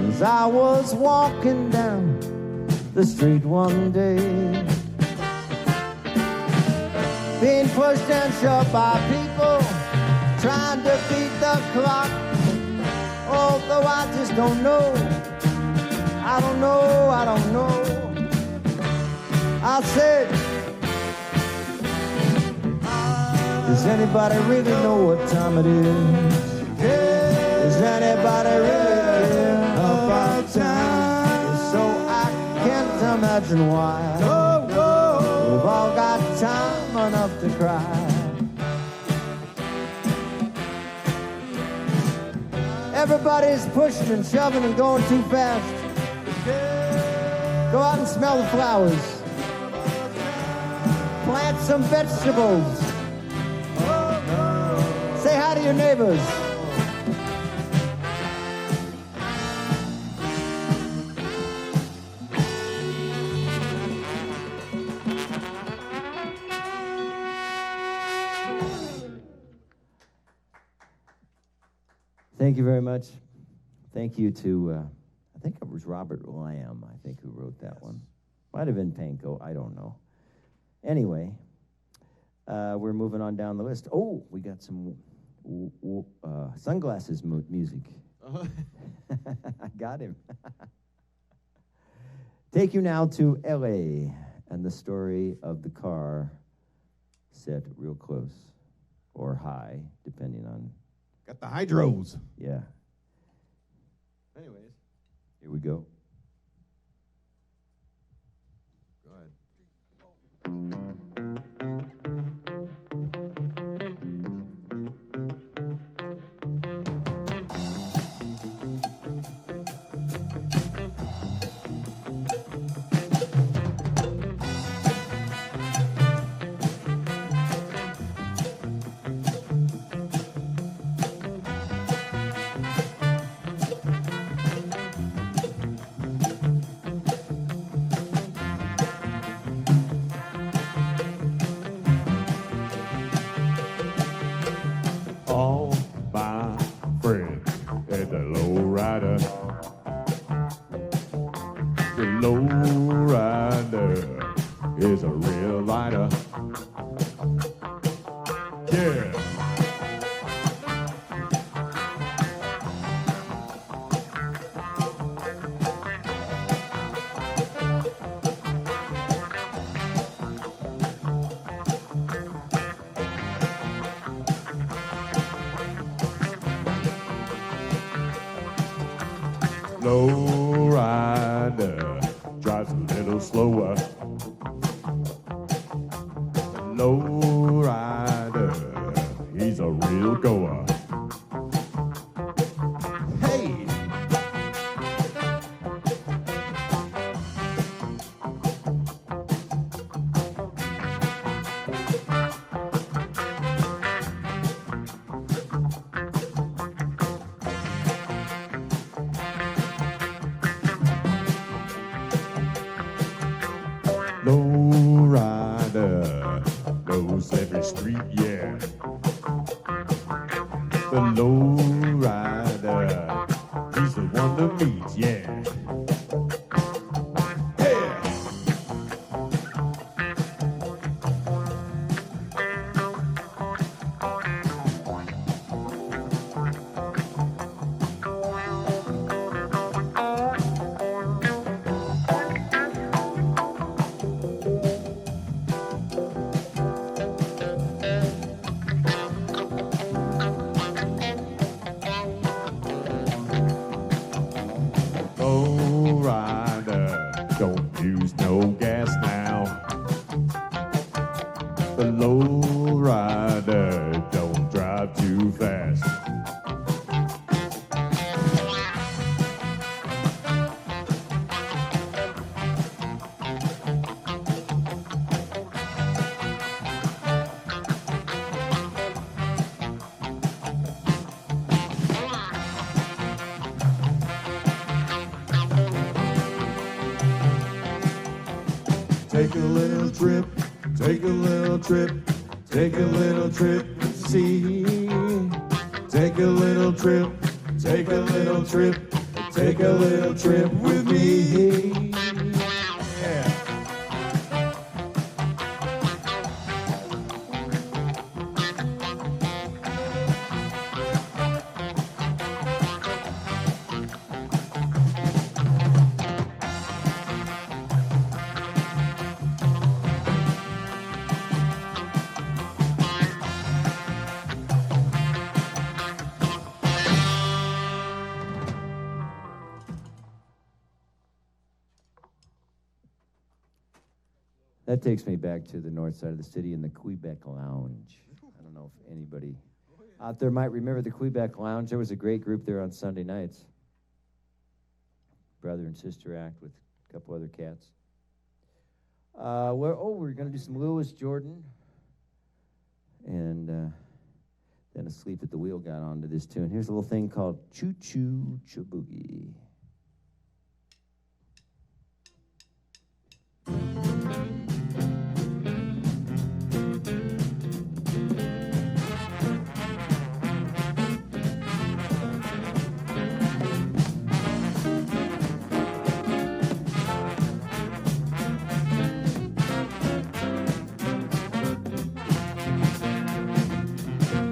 As I was walking down the street one day, being pushed and shoved by people trying to beat the clock. Although I just don't know, I don't know, I don't know. I said, does anybody really know what time it is? Does anybody really care about time? So I can't imagine why we've all got time enough to cry. Everybody's pushing and shoving and going too fast. Go out and smell the flowers. Plant some vegetables. Say hi to your neighbors. Thank you very much. Thank you to, I think it was Robert Lamb, I think, who wrote that one. Might have been Panko, I don't know. Anyway, we're moving on down the list. Oh, we got some sunglasses music. I got him. Take you now to L.A. and the story of the car set real close or high, depending on... Got the hydros. Yeah. Anyways. Here we go. Go ahead. All my friends at the lowrider. The lowrider is a real lighter. Yeah. Lowrider drives a little slower. Lowrider, he's a real goer. Hey! Lowrider knows every street, yeah. The use no gas now. The low rider don't drive too fast. Take a little trip, take a little trip, take a little trip, see. Take a little trip, take a little trip, take a little trip with me. Yeah. That takes me back to the north side of the city in the Quebec Lounge. I don't know if anybody out there might remember the Quebec Lounge. There was a great group there on Sunday nights. Brother and Sister Act with a couple other cats. We're going to do some Louis Jordan. And then Asleep at the Wheel got onto this tune. Here's a little thing called Choo Choo Chaboogie.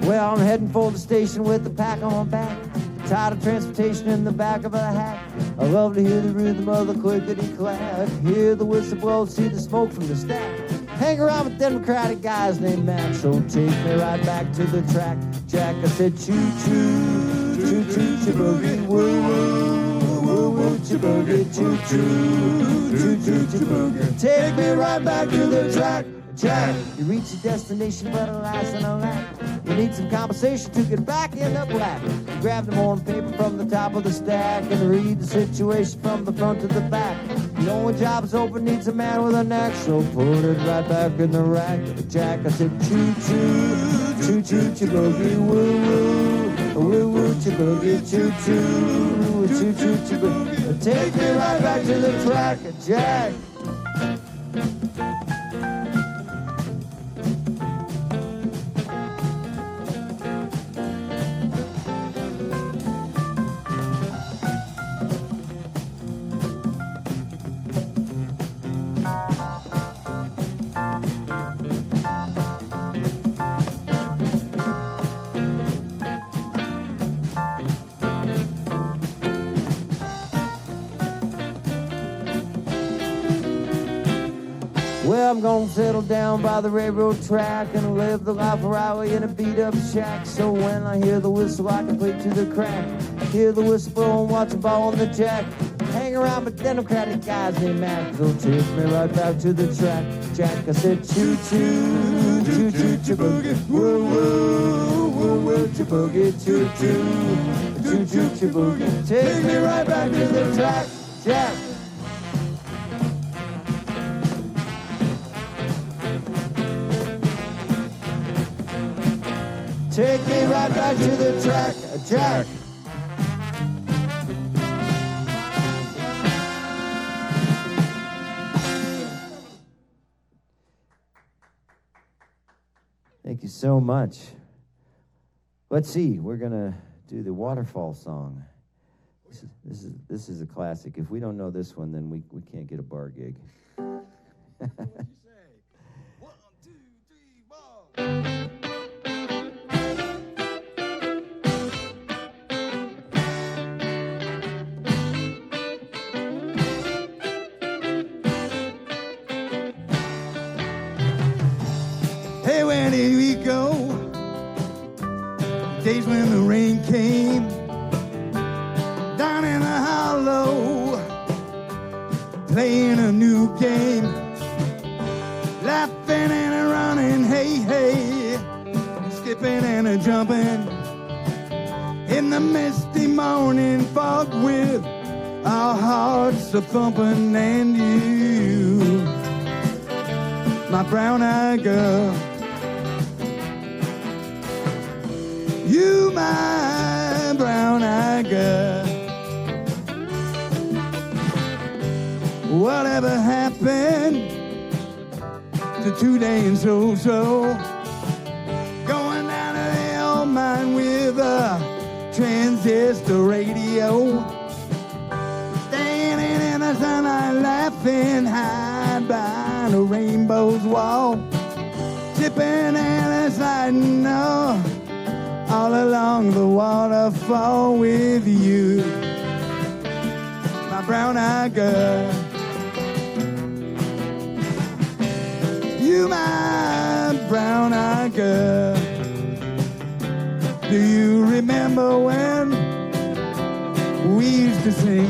Well, I'm heading for the station with the pack on my back. Tired of transportation in the back of a hack. I love to hear the rhythm of the clickety-clack. Hear the whistle blow, see the smoke from the stack. Hang around with Democratic guys named Mac. So take me right back to the track. Jack, I said choo-choo, choo-choo, chaboogie, woo-woo, woo-woo, chaboogie, choo-choo, choo-choo, chaboogie. Take me right back to the track. Jack, you reach your destination, but alas and alack, you need some compensation to get back in the black. You grab the morning paper from the top of the stack and read the situation from the front to the back. The only job is open needs a man with an axe, so put it right back in the rack. Jack, I said choo-choo, choo-choo, chaboogie, woo-woo, woo-woo, chaboogie, choo-choo, choo-choo, chaboogie. Take me right back to the track, Jack. Well, I'm gonna settle down by the railroad track and live the life of Riley in a beat-up shack. So when I hear the whistle, I can play to the crack. I hear the whistle blow and watch the ball on the jack. Hang around with Democratic guys named Mac. So take me right back to the track. Jack, I said choo-choo, choo-choo, chaboogie, woo-woo, woo-woo, chaboogie, choo-choo, choo-choo, chaboogie. Take me right back to the track, Jack. Take me right back to the track, Jack. Thank you so much. Let's see, we're gonna do the waterfall song. This is a classic. If we don't know this one, then we can't get a bar gig. What would you say? 1, 2, 3, 4. Hey, where did we go? Days when the rain came down in the hollow, playing a new you came, laughing and a running, hey, hey, skipping and a jumping in the misty morning fog with our hearts a thumping, and you, my brown-eyed girl, you, my brown-eyed girl. Whatever happened to today and so going down to the old mine with a transistor radio, standing in the sunlight laughing, hide behind a rainbow's wall, tipping and sliding all along the waterfall with you, my brown-eyed girl. You, my brown-eyed girl. Do you remember when we used to sing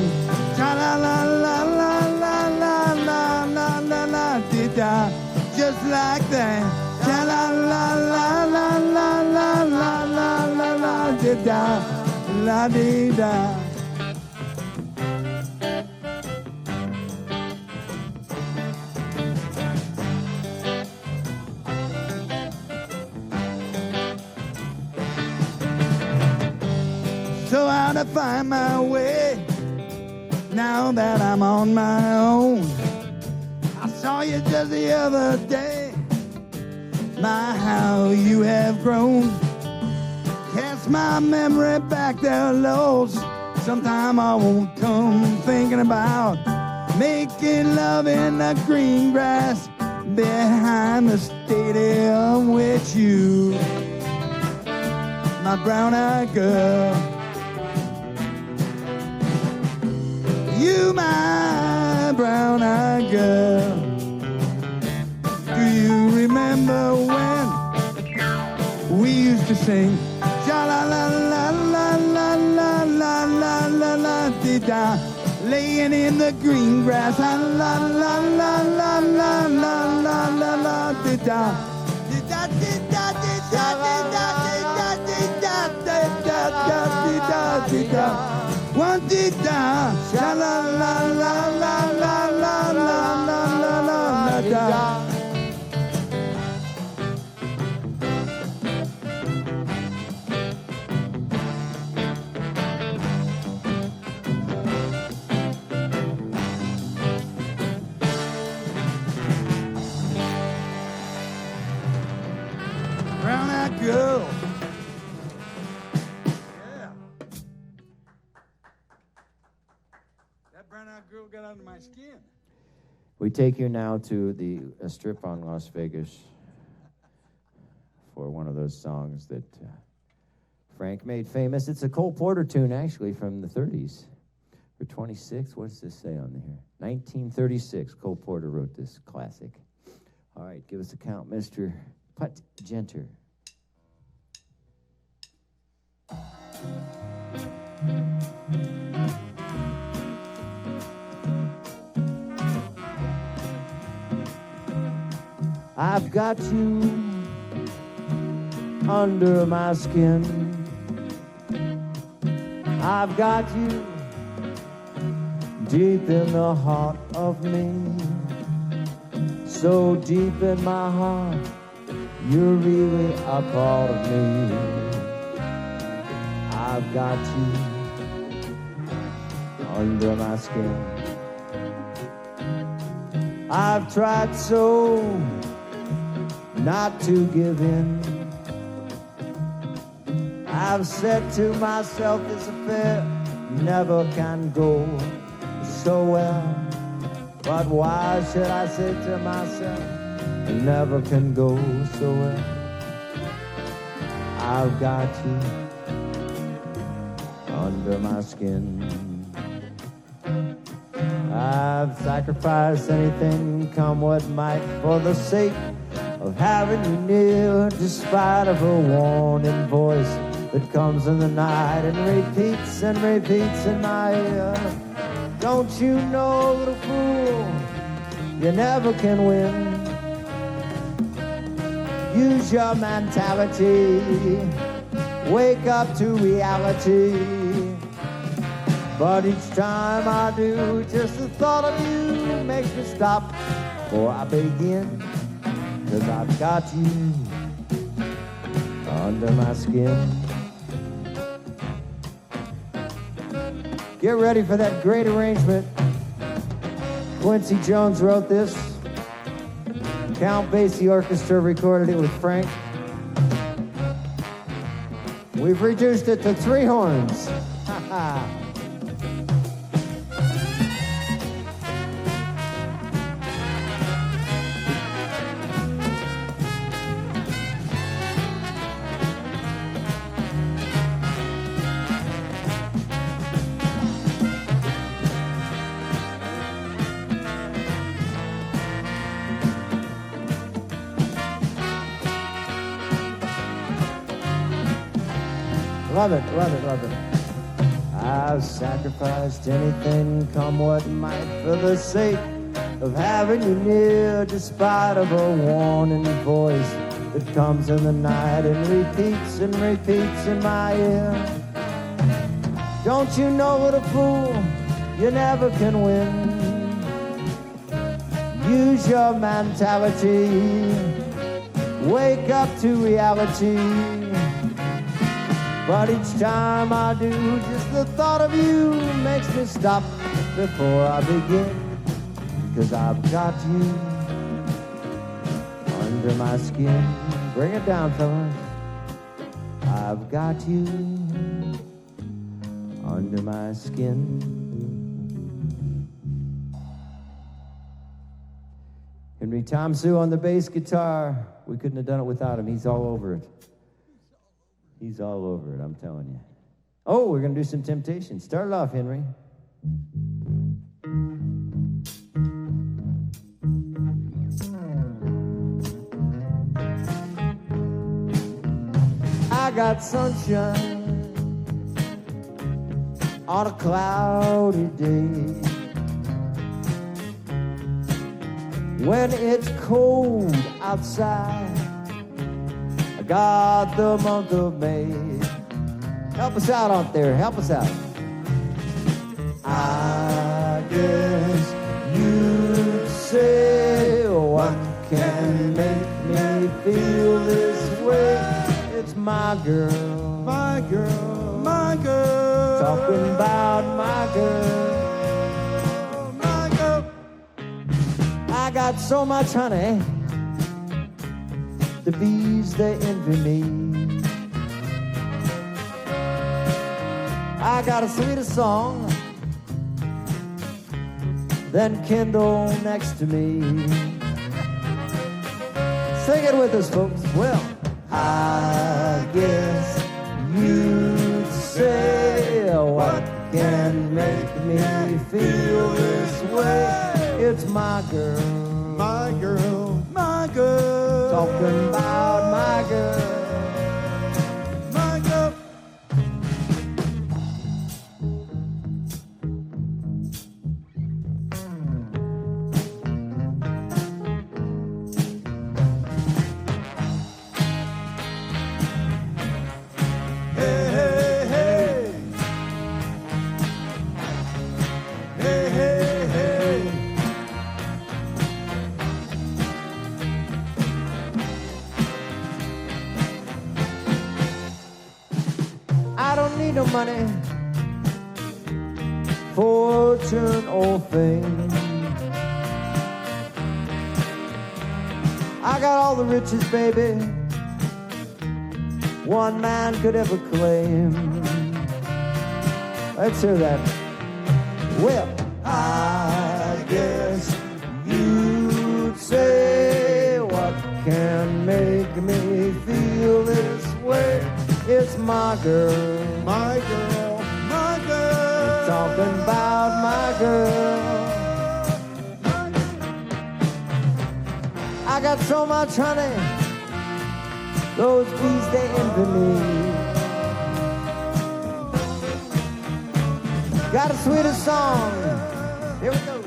cha-la-la-la-la-la-la-la-la-la-la-la-la-la-di-da, just like that, cha-la-la-la-la-la-la-la-la-la-la-di-da, la-di-da. So how to find my way now that I'm on my own. I saw you just the other day. My, how you have grown. Cast my memory back there lost. Sometime I won't come thinking about making love in the green grass behind the stadium with you, my brown-eyed girl. You, my brown-eyed girl. Do you remember when we used to sing cha-la-la-la-la-la-la-la-la-la-la-la-di-da, laying in the green grass, la-la-la-la-la-la-la-la-la-la-di-da, di-da-di-da-di-da-di-da-di-da-di-da-di-da. One did da, sha la la la la la la la la la la da. Brown-eyed girl. Girl got under my skin. We take you now to a strip on Las Vegas for one of those songs that Frank made famous. It's a Cole Porter tune, actually, from the 30s. Or 26, what does this say on here? 1936, Cole Porter wrote this classic. All right, give us a count, Mr. Putt Genter. I've got you under my skin. I've got you deep in the heart of me. So deep in my heart, you're really a part of me. I've got you under my skin. I've tried so not to give in. I've said to myself, this affair never can go so well. But why should I say to myself, it never can go so well? I've got you under my skin. I've sacrificed anything, come what might, for the sake of having you near, despite of a warning voice that comes in the night and repeats in my ear. Don't you know, little fool, you never can win. Use your mentality, wake up to reality. But each time I do, just the thought of you makes me stop before I begin. 'Cause I've got you under my skin. Get ready for that great arrangement. Quincy Jones wrote this. Count Basie Orchestra recorded it with Frank. We've reduced it to 3 horns. Ha ha. Love it, love it, love it. I've sacrificed anything, come what might, for the sake of having you near, despite of a warning voice that comes in the night and repeats in my ear. Don't you know what a fool, you never can win. Use your mentality, wake up to reality. But each time I do, just the thought of you makes me stop before I begin. 'Cause I've got you under my skin. Bring it down, fellas. I've got you under my skin. Henry Tomsu on the bass guitar. We couldn't have done it without him. He's all over it. He's all over it, I'm telling you. Oh, we're going to do some Temptation. Start it off, Henry. I got sunshine on a cloudy day. When it's cold outside, got the month of May. Help us out there, help us out. I guess you'd say, what can make me feel this way? It's my girl, my girl, my girl. Talking about my girl, my girl. I got so much honey, the bees, they envy me. I got a sweeter song than Kendall next to me. Sing it with us, folks. Well, I guess you'd say, what can make me feel this way? It's my girl, my girl, my girl. Talking about my girl, my girl. Hey, hey, hey. Hey, hey, hey. I don't need no money, fortune or fame. I got all the riches, baby, one man could ever claim. Let's hear that. Well, I guess you'd say, what can make me feel this way? It's my girl, my girl, my girl. Talking about my girl. I got so much honey, those bees, they envy me. Got a sweeter song. Here we go.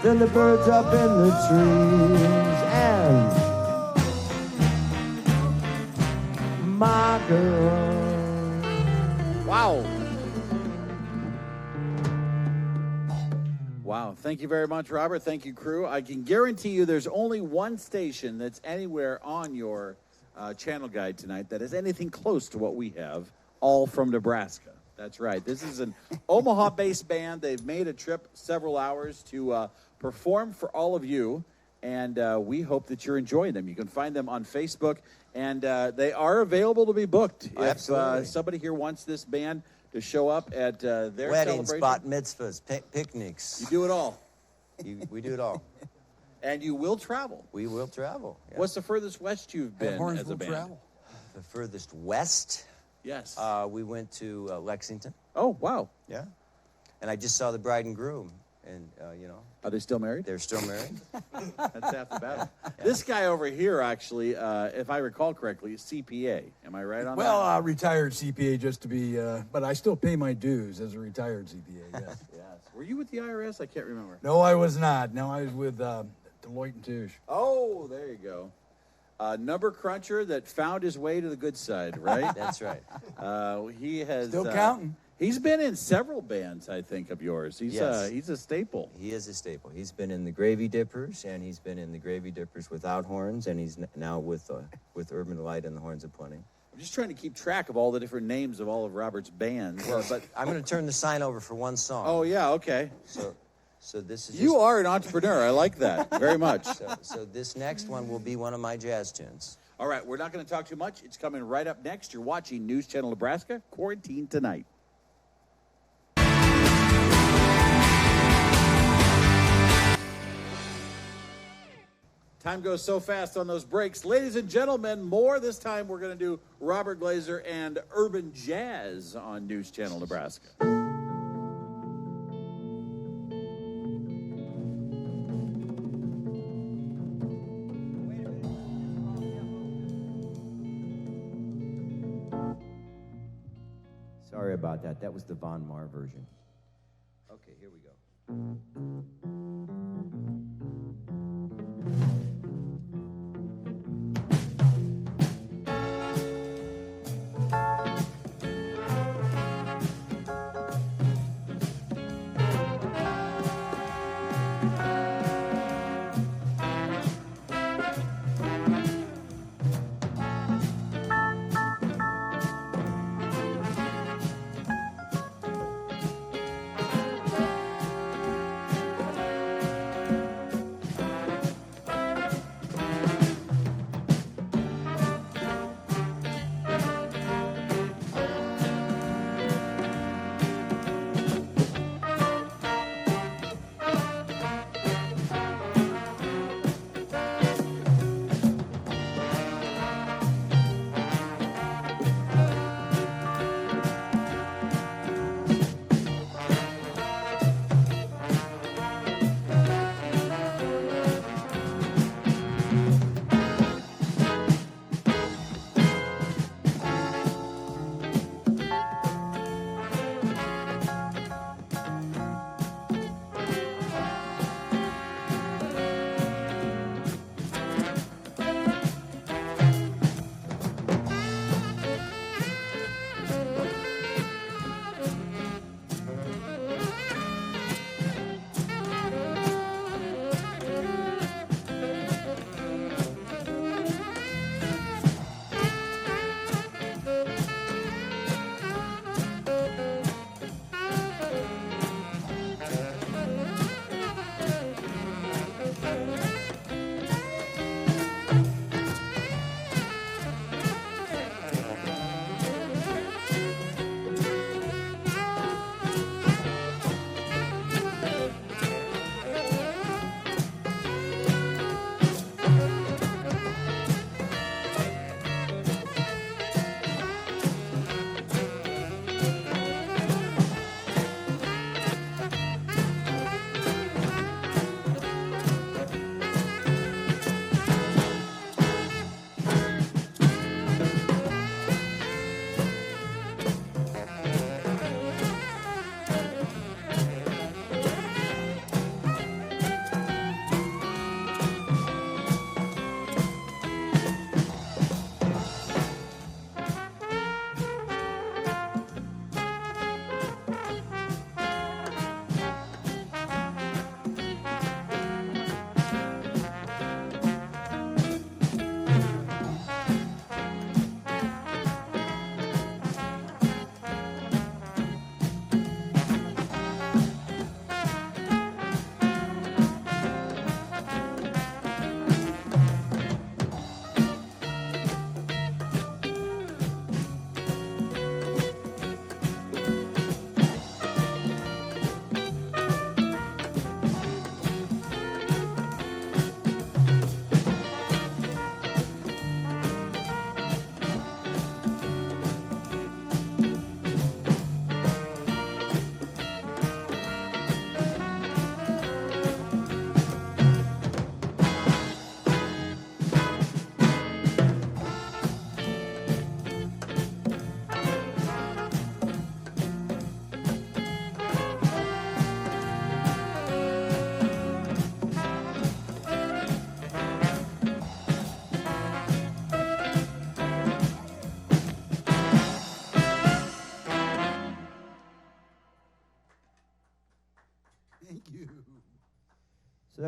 than the birds up in the trees. And my girl. Wow. Wow. Thank you very much, Robert. Thank you, crew. I can guarantee you there's only one station that's anywhere on your channel guide tonight that is anything close to what we have, all from Nebraska. That's right. This is an Omaha-based band. They've made a trip several hours to perform for all of you, and we hope that you're enjoying them. You can find them on Facebook, and they are available to be booked. Absolutely. If somebody here wants this band to show up at their Weddings, celebration. bat mitzvahs, picnics. You do it all. We do it all. And you will travel. We will travel. Yeah. What's the furthest west you've been as a band? Travel. The furthest west? Yes. We went to Lexington. Oh, wow. Yeah. And I just saw the bride and groom. And, you know. Are they still married? They're still married. That's half the battle. Yeah. This guy over here, actually, if I recall correctly, is CPA. Am I right on that? Well, retired CPA just to be, but I still pay my dues as a retired CPA, yes. Yes. Were you with the IRS? I can't remember. No, I was not. No, I was with Deloitte and Touche. Oh, there you go. Number cruncher that found his way to the good side, right? That's right. He has Still counting. He's been in several bands, I think, of yours. He's Yes. He's a staple. He is a staple. He's been in the Gravy Dippers, and he's been in the Gravy Dippers without horns, and he's now with Urban Light and the Horns of Plenty. I'm just trying to keep track of all the different names of all of Robert's bands. Well, but I'm going to turn the sign over for one song. Oh, yeah, okay. So this is You are an entrepreneur. I like that very much. So this next one will be one of my jazz tunes. All right, we're not going to talk too much. It's coming right up next. You're watching News Channel Nebraska, Quarantine Tonight. Time goes so fast on those breaks. Ladies and gentlemen, more. This time we're going to do Robert Glaser and Urban Jazz on News Channel Nebraska. Sorry about that. That was the Von Mar version. Okay, here we go.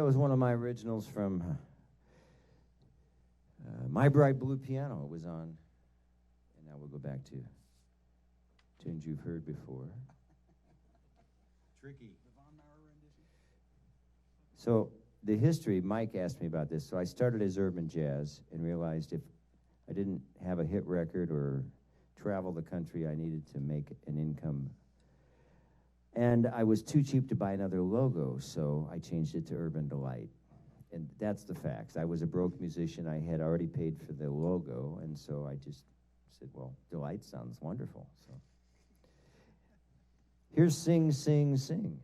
that was one of my originals from My Bright Blue Piano. It was on, and now we'll go back to tunes you've heard before. Tricky. So the history, Mike asked me about this. So I started as urban jazz and realized if I didn't have a hit record or travel the country, I needed to make an income. And I was too cheap to buy another logo, so I changed it to Urban Delight. And that's the facts. I was a broke musician. I had already paid for the logo, and so I just said, well, Delight sounds wonderful. So here's Sing, Sing, Sing.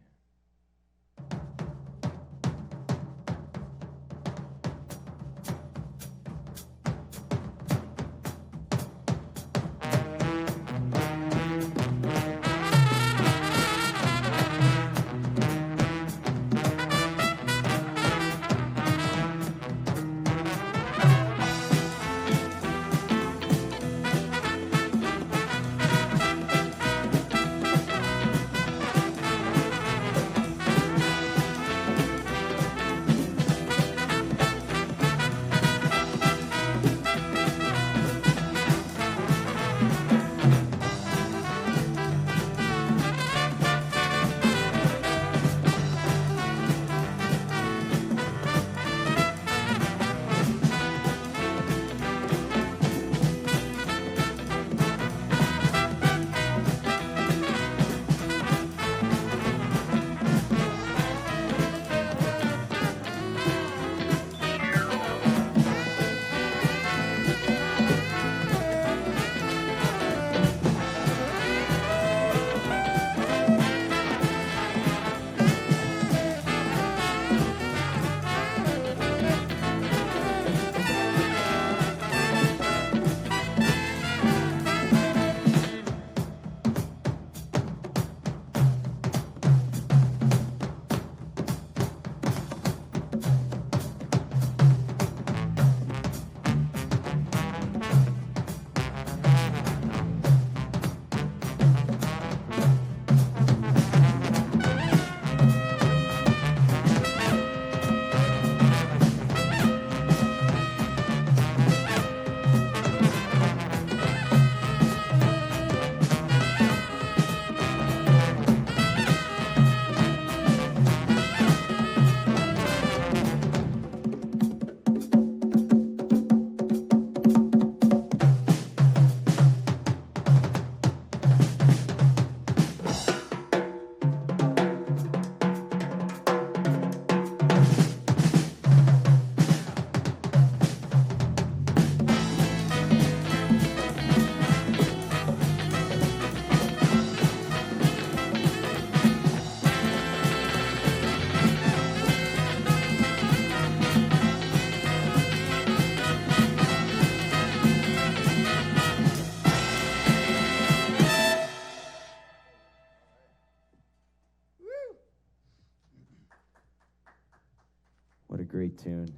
What a great tune.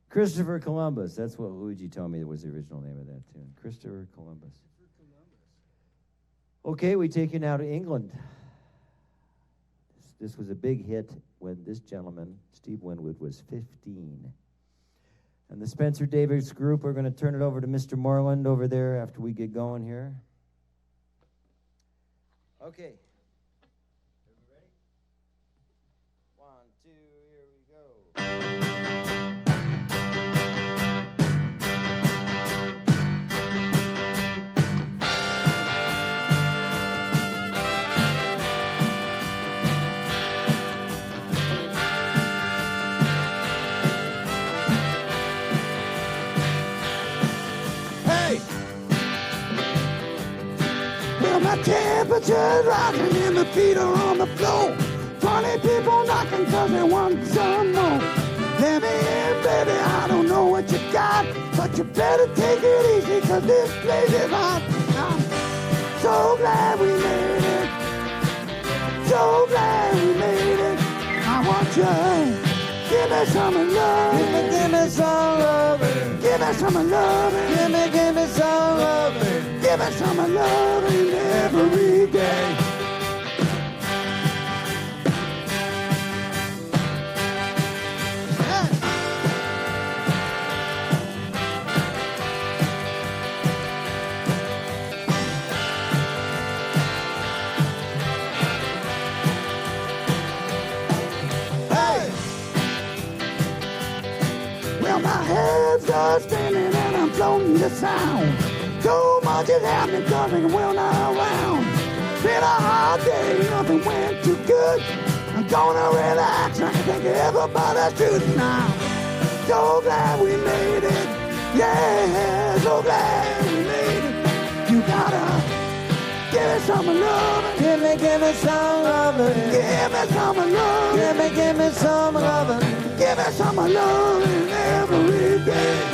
Christopher Columbus. That's what Luigi told me was the original name of that tune. Christopher Columbus. Okay, we take you now to England. This was a big hit when this gentleman, Steve Winwood, was 15. And the Spencer Davis Group, we're going to turn it over to Mr. Moreland over there after we get going here. Okay. Everybody ready? 1, 2, here we go. My temperature's rising and my feet are on the floor. 20 people knocking cause they want some more. Let me in, baby, I don't know what you got, but you better take it easy cause this place is hot. I'm so glad we made it. So glad we made it. I want you. Give me some of love. Give me some loving. Give me some of loving. Give me some loving. Give me some of loving every day. Well, my head's just spinning and I'm floating the sound. So much is happening, cause I will not around. Been a hard day, nothing went too good. I'm gonna relax, I can take everybody's truth now. So glad we made it, yeah, so glad we made it. You gotta give me some love. Give me some loving. Give me some love. Give me some loving. Give me some loving every day.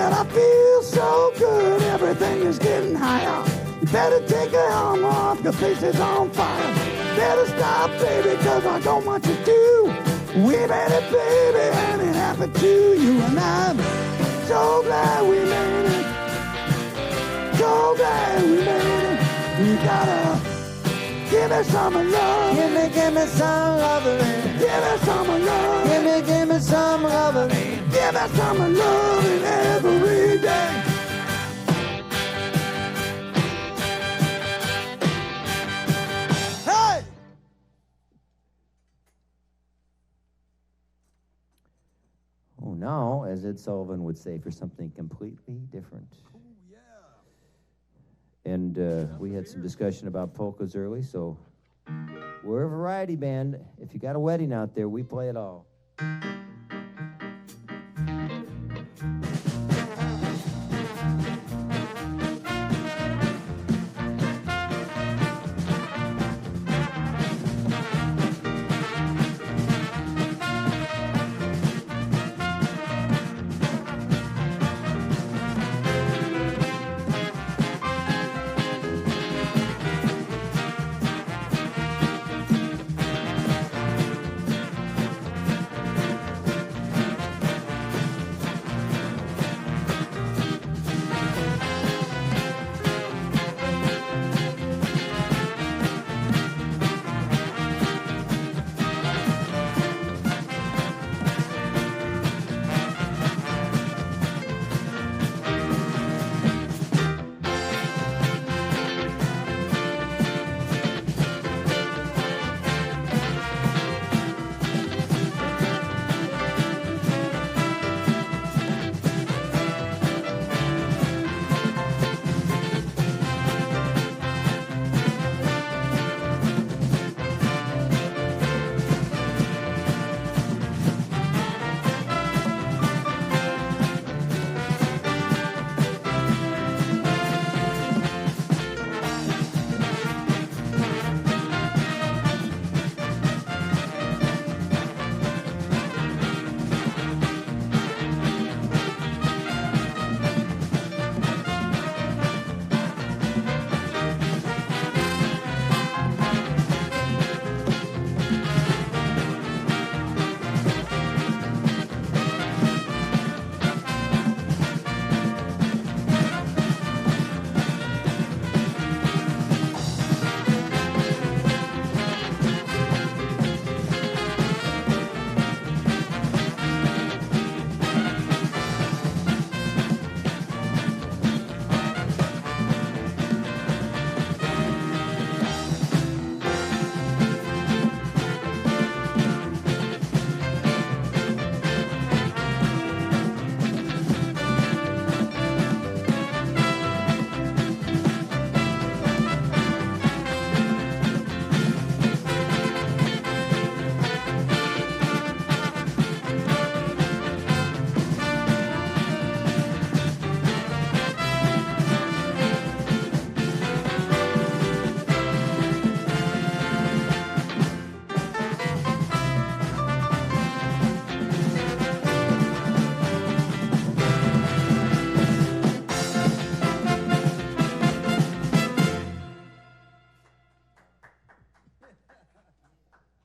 I feel so good, everything is getting higher. You better take your arm off, your face is on fire. Better stop, baby, cause I don't want you to. We made it, baby, and it happened to you. And I'm so glad we made it. So glad we made it. You gotta give me some love. Give me some loving. Give me some love. Give me some loving. Give me some loving every day. Hey! Oh, now, as Ed Sullivan would say, for something completely different. Oh, yeah. And we had some discussion about polkas early, so we're a variety band. If you got a wedding out there, we play it all.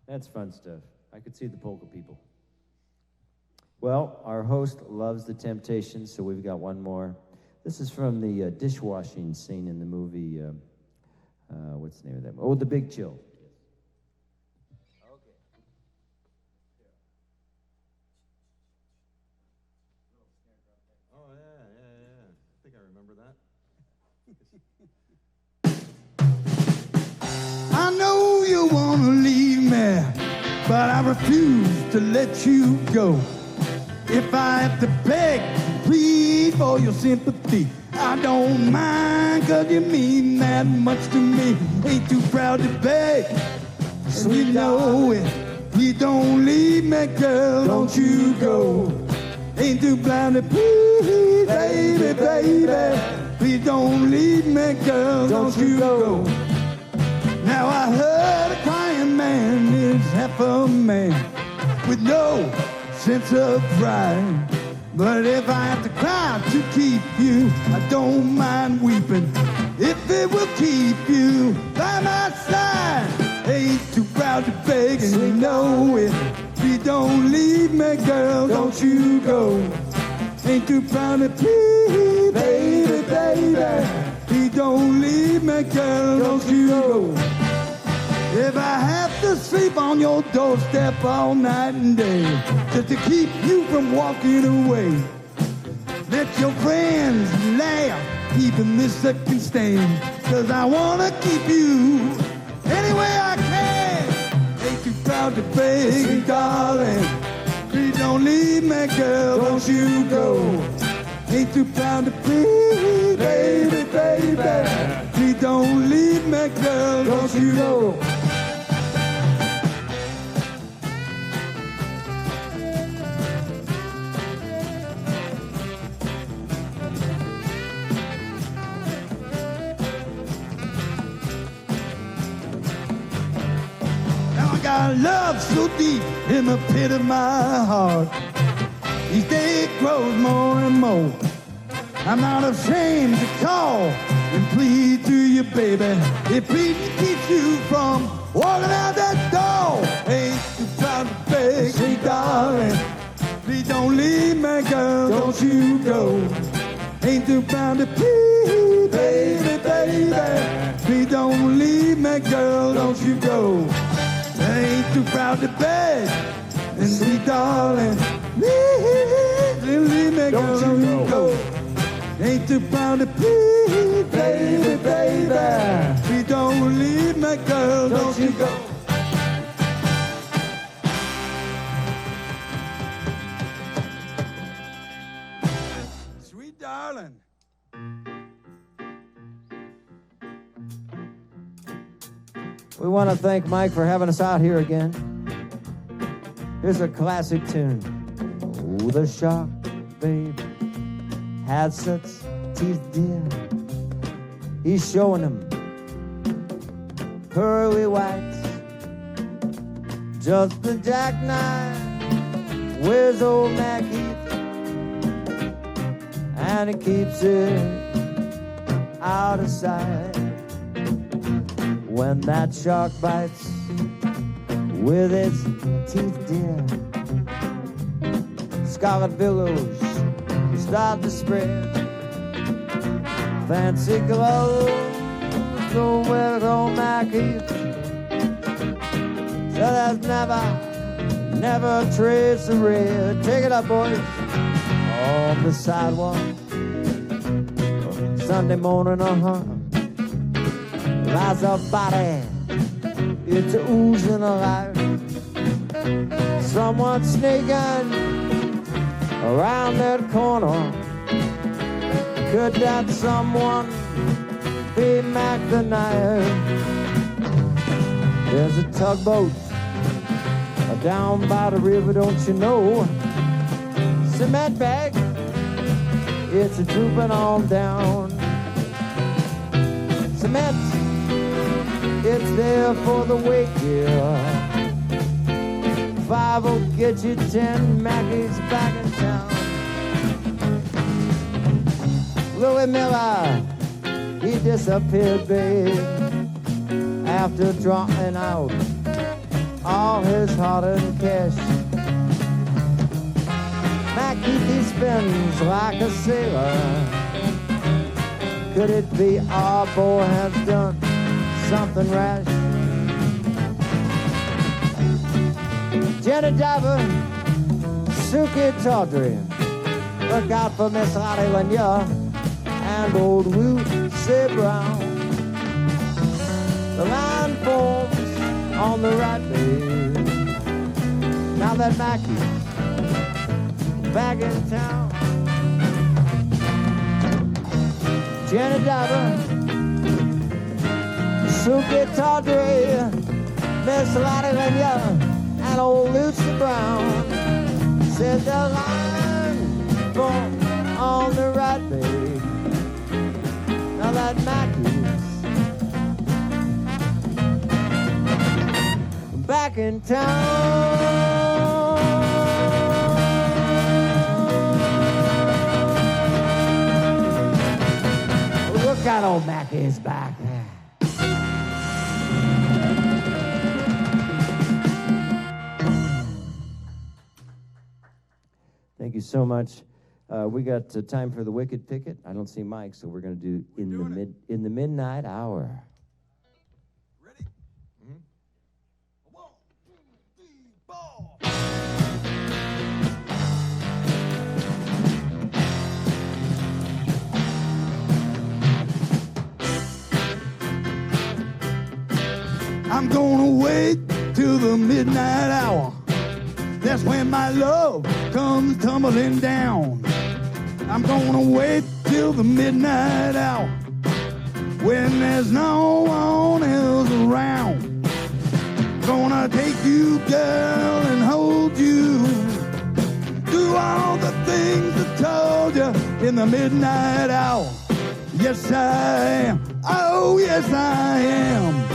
That's fun stuff. I could see the polka people. Well, our host loves the Temptations, so we've got one more. This is from the dishwashing scene in the movie, what's the name of that? Oh, The Big Chill. but I refuse to let you go. If I have to beg, plead for your sympathy, I don't mind, 'cause you mean that much to me. Ain't too proud to beg, and you know it. Please don't leave me, girl, don't you go. Ain't too blind to please, baby, baby. Please don't leave me, girl, don't you go. Now I heard a crying man is half a man with no sense of pride. But if I have to cry to keep you, I don't mind weeping if it will keep you by my side. Ain't too proud to beg, and you know it. Please don't leave me, girl, don't you go. Ain't too proud to please, baby, baby. Please don't leave me, girl, don't you go. If I have to sleep on your doorstep all night and day, just to keep you from walking away, let your friends laugh, keeping this second stand, 'cause I wanna keep you any way I can. Ain't too proud to beg, darling. Please don't leave me, girl, don't you go. Ain't too proud to please, baby, baby. Please don't leave me, girl, don't you go. Got love so deep in the pit of my heart. Each day it grows more and more. I'm not ashamed to call and plead to you, baby. It pleads to keep you from walking out that door. Ain't too proud to beg, say darling, please don't leave me, girl, don't you go. Ain't too proud to plead, baby, baby. Please don't leave me, girl, don't you go. Ain't too proud to beg, and sweet darling, leave me, girl, don't you go. Ain't too proud to please, baby, baby. Please don't leave me, girl, don't you go. Sweet darling. We want to thank Mike for having us out here again. Here's a classic tune. Oh, the shark, babe, had such teeth, dear. He's showing them pearly whites. Just the jackknife, where's old Mac Heath? And he keeps it out of sight. When that shark bites with its teeth, dear, scarlet billows start to spread. Fancy clothes don't wear on my Keith. So there's never a trace of red. Take it up, boys. On the sidewalk, Sunday morning, lies a body, it's oozing alive. Someone sneaking around that corner. Could that someone be Mac the Knife? There's a tugboat down by the river, don't you know? Cement bag, it's a drooping on down. Cement, it's there for the wake, yeah. 5 will get you 10, Mackey's back in town. Louis Miller, he disappeared, babe, after drawing out all his hard-earned cash. Mackey, he spins like a sailor. Could it be our boy has done something rash? Jenny Diver, Suki Tawdry, look out for Miss Lottie Lanier and old Lucy Brown. The line forms on the right, babe. Now that Mackey's back in town. Janet Diver, Sue Guitar Dre, Miss Lottie Lenya, and old Lucy Brown. Said the line born on the right day. Now that Mackey's back in town. Look out, old Mackey's back. Thank you so much. We got time for the Wicked Picket. I don't see Mike, so we're going to do in the midnight hour. Ready? Mm-hmm. 1, 2, 3, 4. I'm gonna wait till the midnight hour. That's when my love comes tumbling down. I'm gonna wait till the midnight hour when there's no one else around. Gonna take you, girl, and hold you. Do all the things I told you in the midnight hour. Yes, I am. Oh, yes, I am.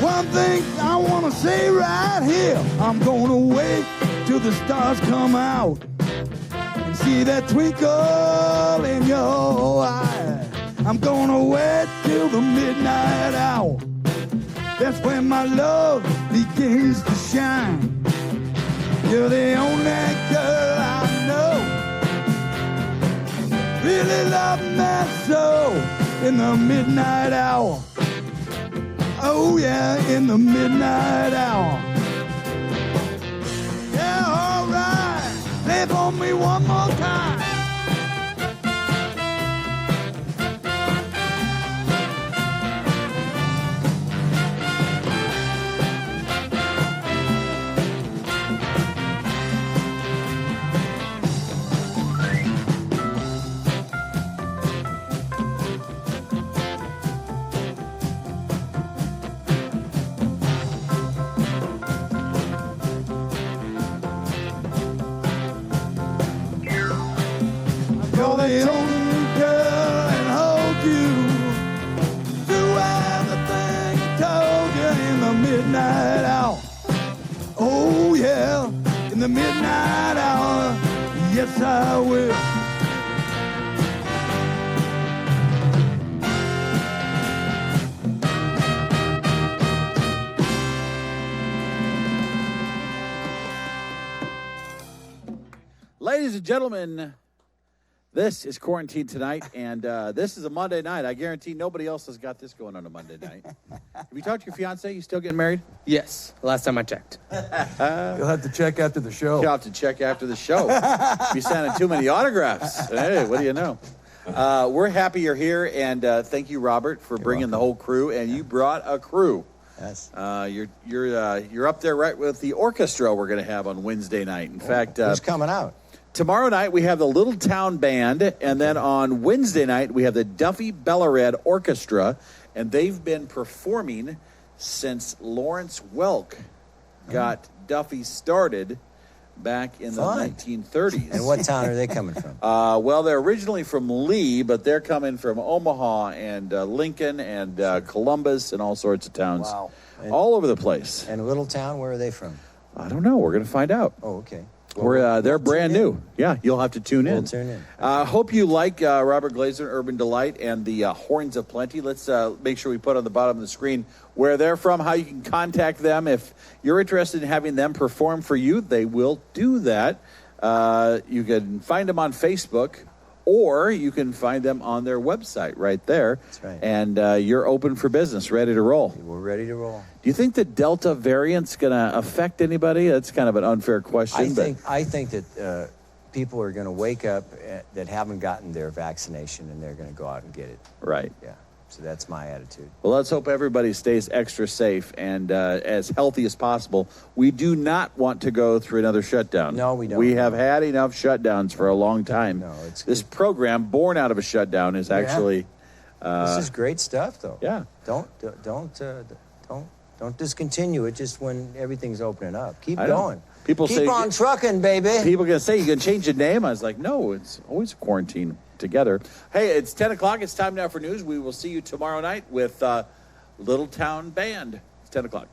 One thing I want to say right here, I'm going to wait till the stars come out and see that twinkle in your eye. I'm going to wait till the midnight hour. That's when my love begins to shine. You're the only girl I know. Really love me so in the midnight hour. Oh yeah, in the midnight hour. Yeah, all right. Play for me one more time. You're the only girl and hold you. Do everything I told you in the midnight hour. Oh yeah, in the midnight hour. Yes, I will. Ladies and gentlemen, this is Quarantine Tonight, and this is a Monday night. I guarantee nobody else has got this going on a Monday night. Have you talked to your fiance? You still getting married? Yes, last time I checked. You'll have to check after the show. You'll have to check after the show. Be sending too many autographs. Hey, what do you know? We're happy you're here, and thank you, Robert, for bringing the whole crew. And you brought a crew. Yes. You're up there right with the orchestra we're going to have on Wednesday night. In fact, who's coming out? Tomorrow night, we have the Little Town Band, and then on Wednesday night, we have the Duffy Bellared Orchestra, and they've been performing since Lawrence Welk got Duffy started back in the 1930s. And what town are they coming from? Well, they're originally from Lee, but they're coming from Omaha and Lincoln and Columbus and all sorts of towns. Wow. All over the place. And a little town, where are they from? I don't know. We're going to find out. Oh, okay. They're brand new. Yeah, you'll have to tune in. We'll tune in. Hope you like Robert Glaser, Urban Delight, and the Horns of Plenty. Let's make sure we put on the bottom of the screen where they're from, how you can contact them. If you're interested in having them perform for you, they will do that. You can find them on Facebook, or you can find them on their website right there. That's right. And you're open for business, ready to roll. We're ready to roll. Do you think the Delta variant's going to affect anybody? That's kind of an unfair question. I think that people are going to wake up that haven't gotten their vaccination, and they're going to go out and get it. Right. Yeah. So that's my attitude. Well, let's hope everybody stays extra safe and as healthy as possible. We do not want to go through another shutdown. No, we don't. We have had enough shutdowns for a long time. No, it's this good. program, born out of a shutdown, is actually. This is great stuff, though. Yeah. Don't discontinue it just when everything's opening up. Keep I know. going. People Keep say, on trucking, baby. People are going to say, you can change the name. I was like, no, it's always quarantine together. Hey, it's 10 o'clock. It's time now for news. We will see you tomorrow night with Little Town Band. It's 10 o'clock.